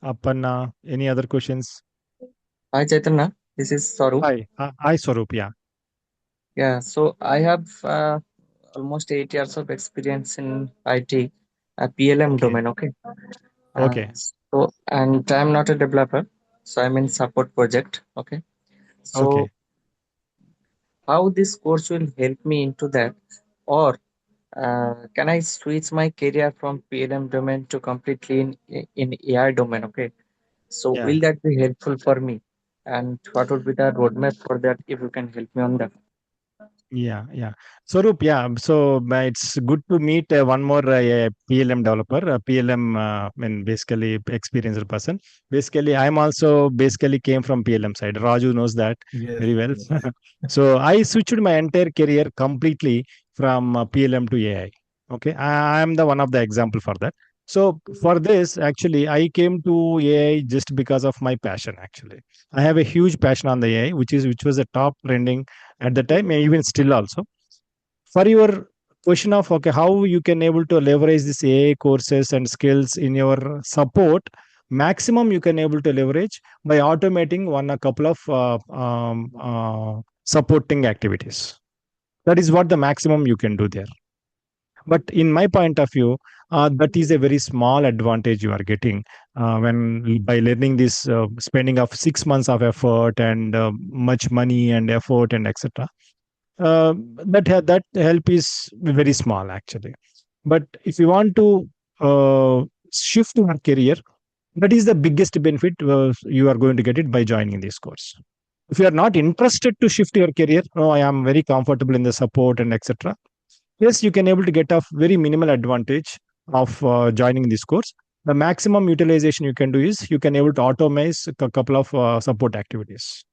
Appanna, any other questions? Hi Chaitanya, this is Sarup. Hi, Swaroop. Yeah. Yeah, so I have almost 8 years of experience in IT, PLM Okay. domain. Okay. Okay. So and I'm not a developer, so I'm in support project. Okay. So Okay. how this course will help me into that, or can I switch my career from PLM domain to completely in AI domain? Okay. So Yeah. will that be helpful for me? And what would be the roadmap for that if you can help me on that? Yeah, yeah. Swaroop, yeah. So it's good to meet one more PLM developer, PLM, basically experienced person. Basically, I'm also basically came from PLM side. Raju knows that Yes, very well. yes. So I switched my entire career completely from PLM to AI. Okay, I'm the one of the example for that. So for this, actually, I came to AI just because of my passion. Actually, I have a huge passion on the AI, which was a top trending at the time, and even still also. For your question of okay, how you can able to leverage this AI courses and skills in your support, maximum you can able to leverage by automating one a couple of supporting activities. That is what the maximum you can do there. But in my point of view, that is a very small advantage you are getting when by learning this, spending of 6 months of effort and much money and effort and etc. That help is very small actually. But if you want to shift your career, that is the biggest benefit you are going to get it by joining this course. If you are not interested to shift your career, no, I am very comfortable in the support and etc. Yes, you can able to get a very minimal advantage of joining this course. The maximum utilization you can do is you can able to automate a couple of support activities.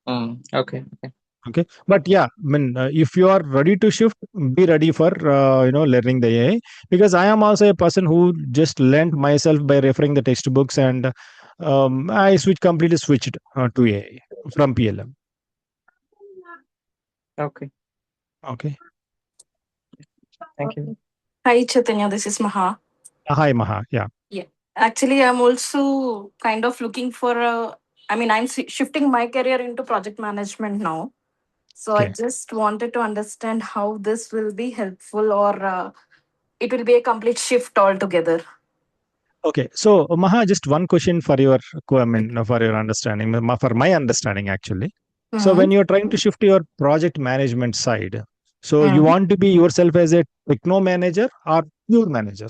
Okay. Okay. Okay, but yeah, I mean, if you are ready to shift, be ready for learning the AI, because I am also a person who just learned myself by referring the textbooks, and I completely switched to AI from PLM. Okay. Okay. Thank you. Hi, Chaitanya. This is Maha. Hi, Maha. Yeah. Yeah. Actually, I'm also kind of looking for a. I mean, I'm shifting my career into project management now. So I Okay. just wanted to understand how this will be helpful, or it will be a complete shift altogether. Okay. So, Maha, just one question for your, I mean, for your understanding, for my understanding, actually. So, Mm-hmm. when you're trying to shift your project management side, so you Mm-hmm. want to be yourself as a techno manager or pure manager?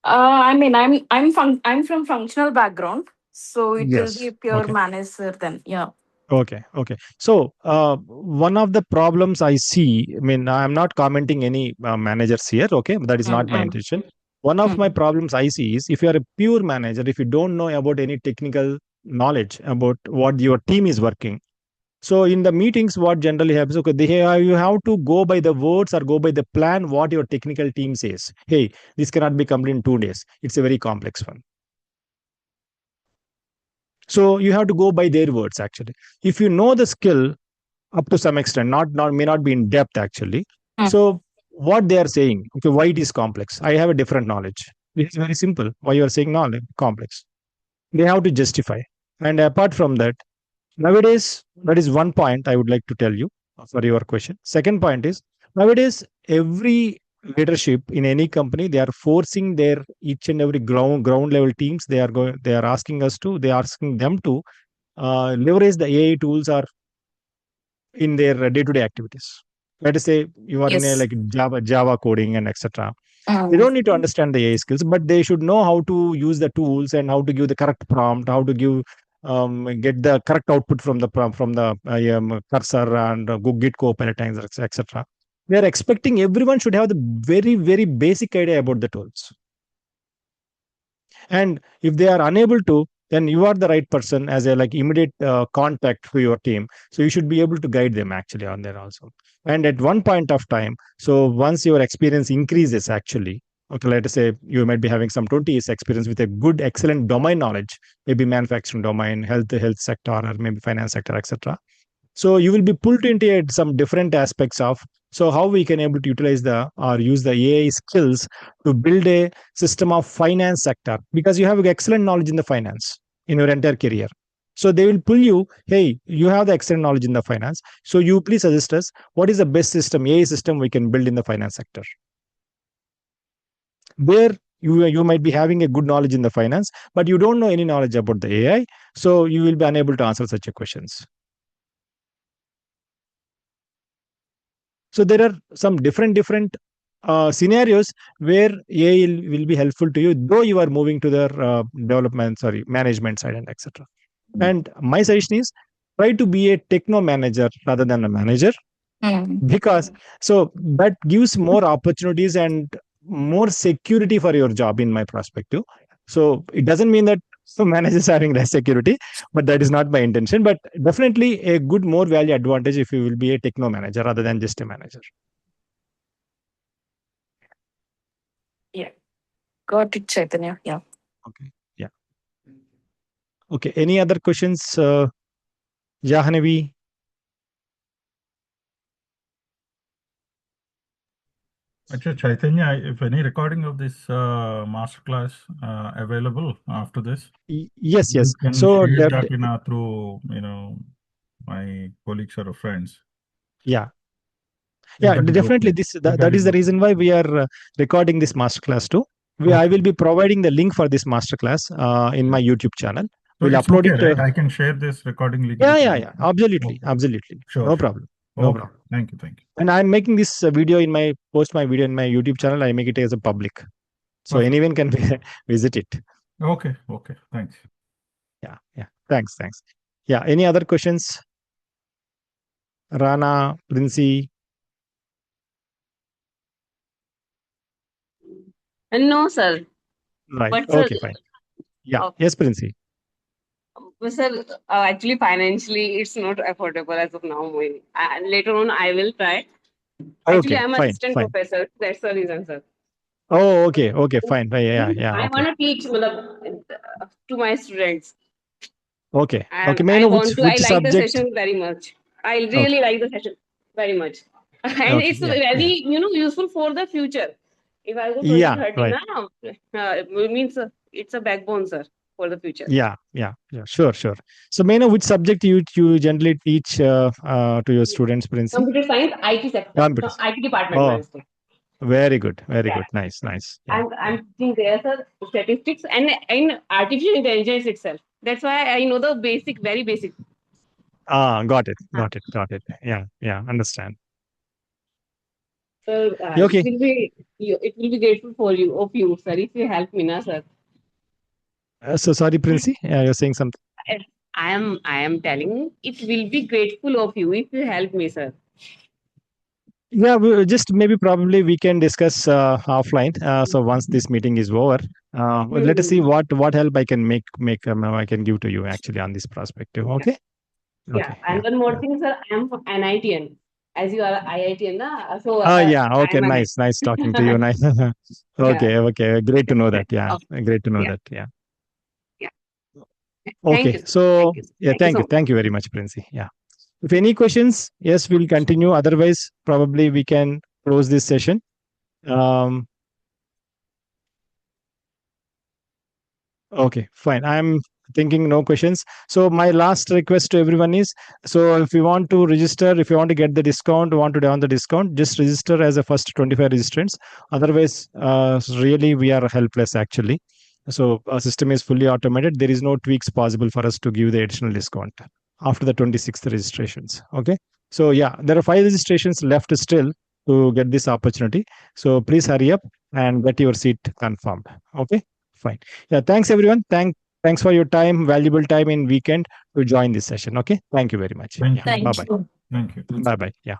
I mean, I'm from functional background, so it will be Yes. a pure Okay. manager then. Yeah. Okay. Okay. So, one of the problems I see, I mean, I'm not commenting any managers here. Okay. That is not my Mm-hmm. intention. One of my problems I see is if you are a pure manager, if you don't know about any technical knowledge about what your team is working. So in the meetings, what generally happens? Okay, you have to go by the words or go by the plan what your technical team says. Hey, this cannot be completed in 2 days. It's a very complex one. So you have to go by their words actually. If you know the skill up to some extent, not may not be in depth actually. So what they are saying, okay, why it is complex? I have a different knowledge. It's very simple. Why you are saying knowledge complex? They have to justify. And apart from that, nowadays, that is one point I would like to tell you for your question. Second point is nowadays every leadership in any company, they are forcing their each and every ground level teams. They are asking us to. They are asking them to leverage the AI tools or in their day to day activities. Let us say you are in a Yes. like Java coding and etc. They Mm. don't need to understand the AI skills, but they should know how to use the tools and how to give the correct prompt, how to give get the correct output from the prompt, from the cursor and go Git Copilot, etc. They are expecting everyone should have the very basic idea about the tools. And if they are unable to, then you are the right person as a like immediate contact to your team, so you should be able to guide them actually on there also. And at one point of time, so once your experience increases actually, okay, let us say you might be having some 20 years experience with a good excellent domain knowledge, maybe manufacturing domain, health sector, or maybe finance sector, etc. So you will be pulled into some different aspects of, so how we can able to utilize the or use the AI skills to build a system of finance sector, because you have excellent knowledge in the finance in your entire career. So they will pull you, hey, you have the excellent knowledge in the finance, so you please suggest us what is the best system, AI system we can build in the finance sector. There you might be having a good knowledge in the finance, but you don't know any knowledge about the AI, so you will be unable to answer such a questions. So there are some different scenarios where AI will be helpful to you, though you are moving to the management side and etc. And my suggestion is try to be a techno manager rather than a manager, because so that gives more opportunities and more security for your job in my perspective. So it doesn't mean that some managers are having less security, but that is not my intention. But definitely a good more value advantage if you will be a techno manager rather than just a manager. Yeah, got it, Chaitanya. Yeah. Okay. Yeah. Okay. Any other questions, Jahanavi? Actually, Chaitanya, if any recording of this masterclass available after this, Yes. you can So share that through my colleagues or friends. yeah. If Yeah, that is definitely. okay. That is the reason why we are recording this masterclass too. I will be providing the link for this masterclass in my YouTube channel. So We'll it's upload okay, it. right? I can share this recording link. Yeah. Absolutely. Sure. No problem. No problem. Thank you. And I'm making this video in my video in my YouTube channel. I make it as a public, so Perfect. anyone can visit it. Okay. Thanks. Yeah. Thanks. Yeah. Any other questions? Rana, Princey? No, sir. Right. But Okay, sir, fine. Yeah. okay. Yes, Princey. Sir, actually, financially, it's not affordable as of now. Later on, I will try. Actually, Okay, I'm fine. assistant professor. That's the reason, sir. Oh, okay, fine. Yeah. I Okay. want to teach to my students. Okay. And May I I know want to, I which like the subject? session very much. I Okay. really like the session very much. And Okay. it's Yeah. very, useful for the future. If I go Yeah. 2030 Right. now, it means it's a backbone, sir, for the future. Yeah. Sure. So may I know which subject you generally teach to your students, Princey? Computer science, IT sector, Computers. IT department, Oh, Master. very good. Yeah. Nice. Yeah. And I'm teaching there, sir, statistics and artificial intelligence itself. That's why I know the very basic. Got it. Yeah. Understand. So Okay. it will be grateful for you, sir, if you help me, na, sir. So sorry, Princey. You're saying something. I am telling it will be grateful of you if you help me, sir. Yeah, just maybe probably we can discuss offline. So once this meeting is over, let us see what help I can I can give to you actually on this perspective. Okay. Yeah. Okay. And one more thing, sir, I am from NITN. As you are IITN, na? So Yeah. Okay. I'm Nice talking to you. Nice. Okay. Great to know that. Yeah. Great to know that. Yeah. Yeah. Okay. So yeah, Thank you so much. thank you very much, Princey. Yeah. If any questions, yes, we'll continue. Otherwise, probably we can close this session. Okay, fine. I'm thinking no questions. So my last request to everyone is, so if you want to register, if you want to get the discount, want to down the discount, just register as a first 25 registrants. Otherwise, really we are helpless actually. So our system is fully automated. There is no tweaks possible for us to give the additional discount after the 26th registrations. Okay. So yeah, there are 5 registrations left still to get this opportunity. So please hurry up and get your seat confirmed. Okay. Fine. Yeah. Thanks everyone. Thanks for your time, valuable time in weekend to join this session. Okay. Thank you very much. Thank you. Bye bye. Thank you. Bye bye. Yeah.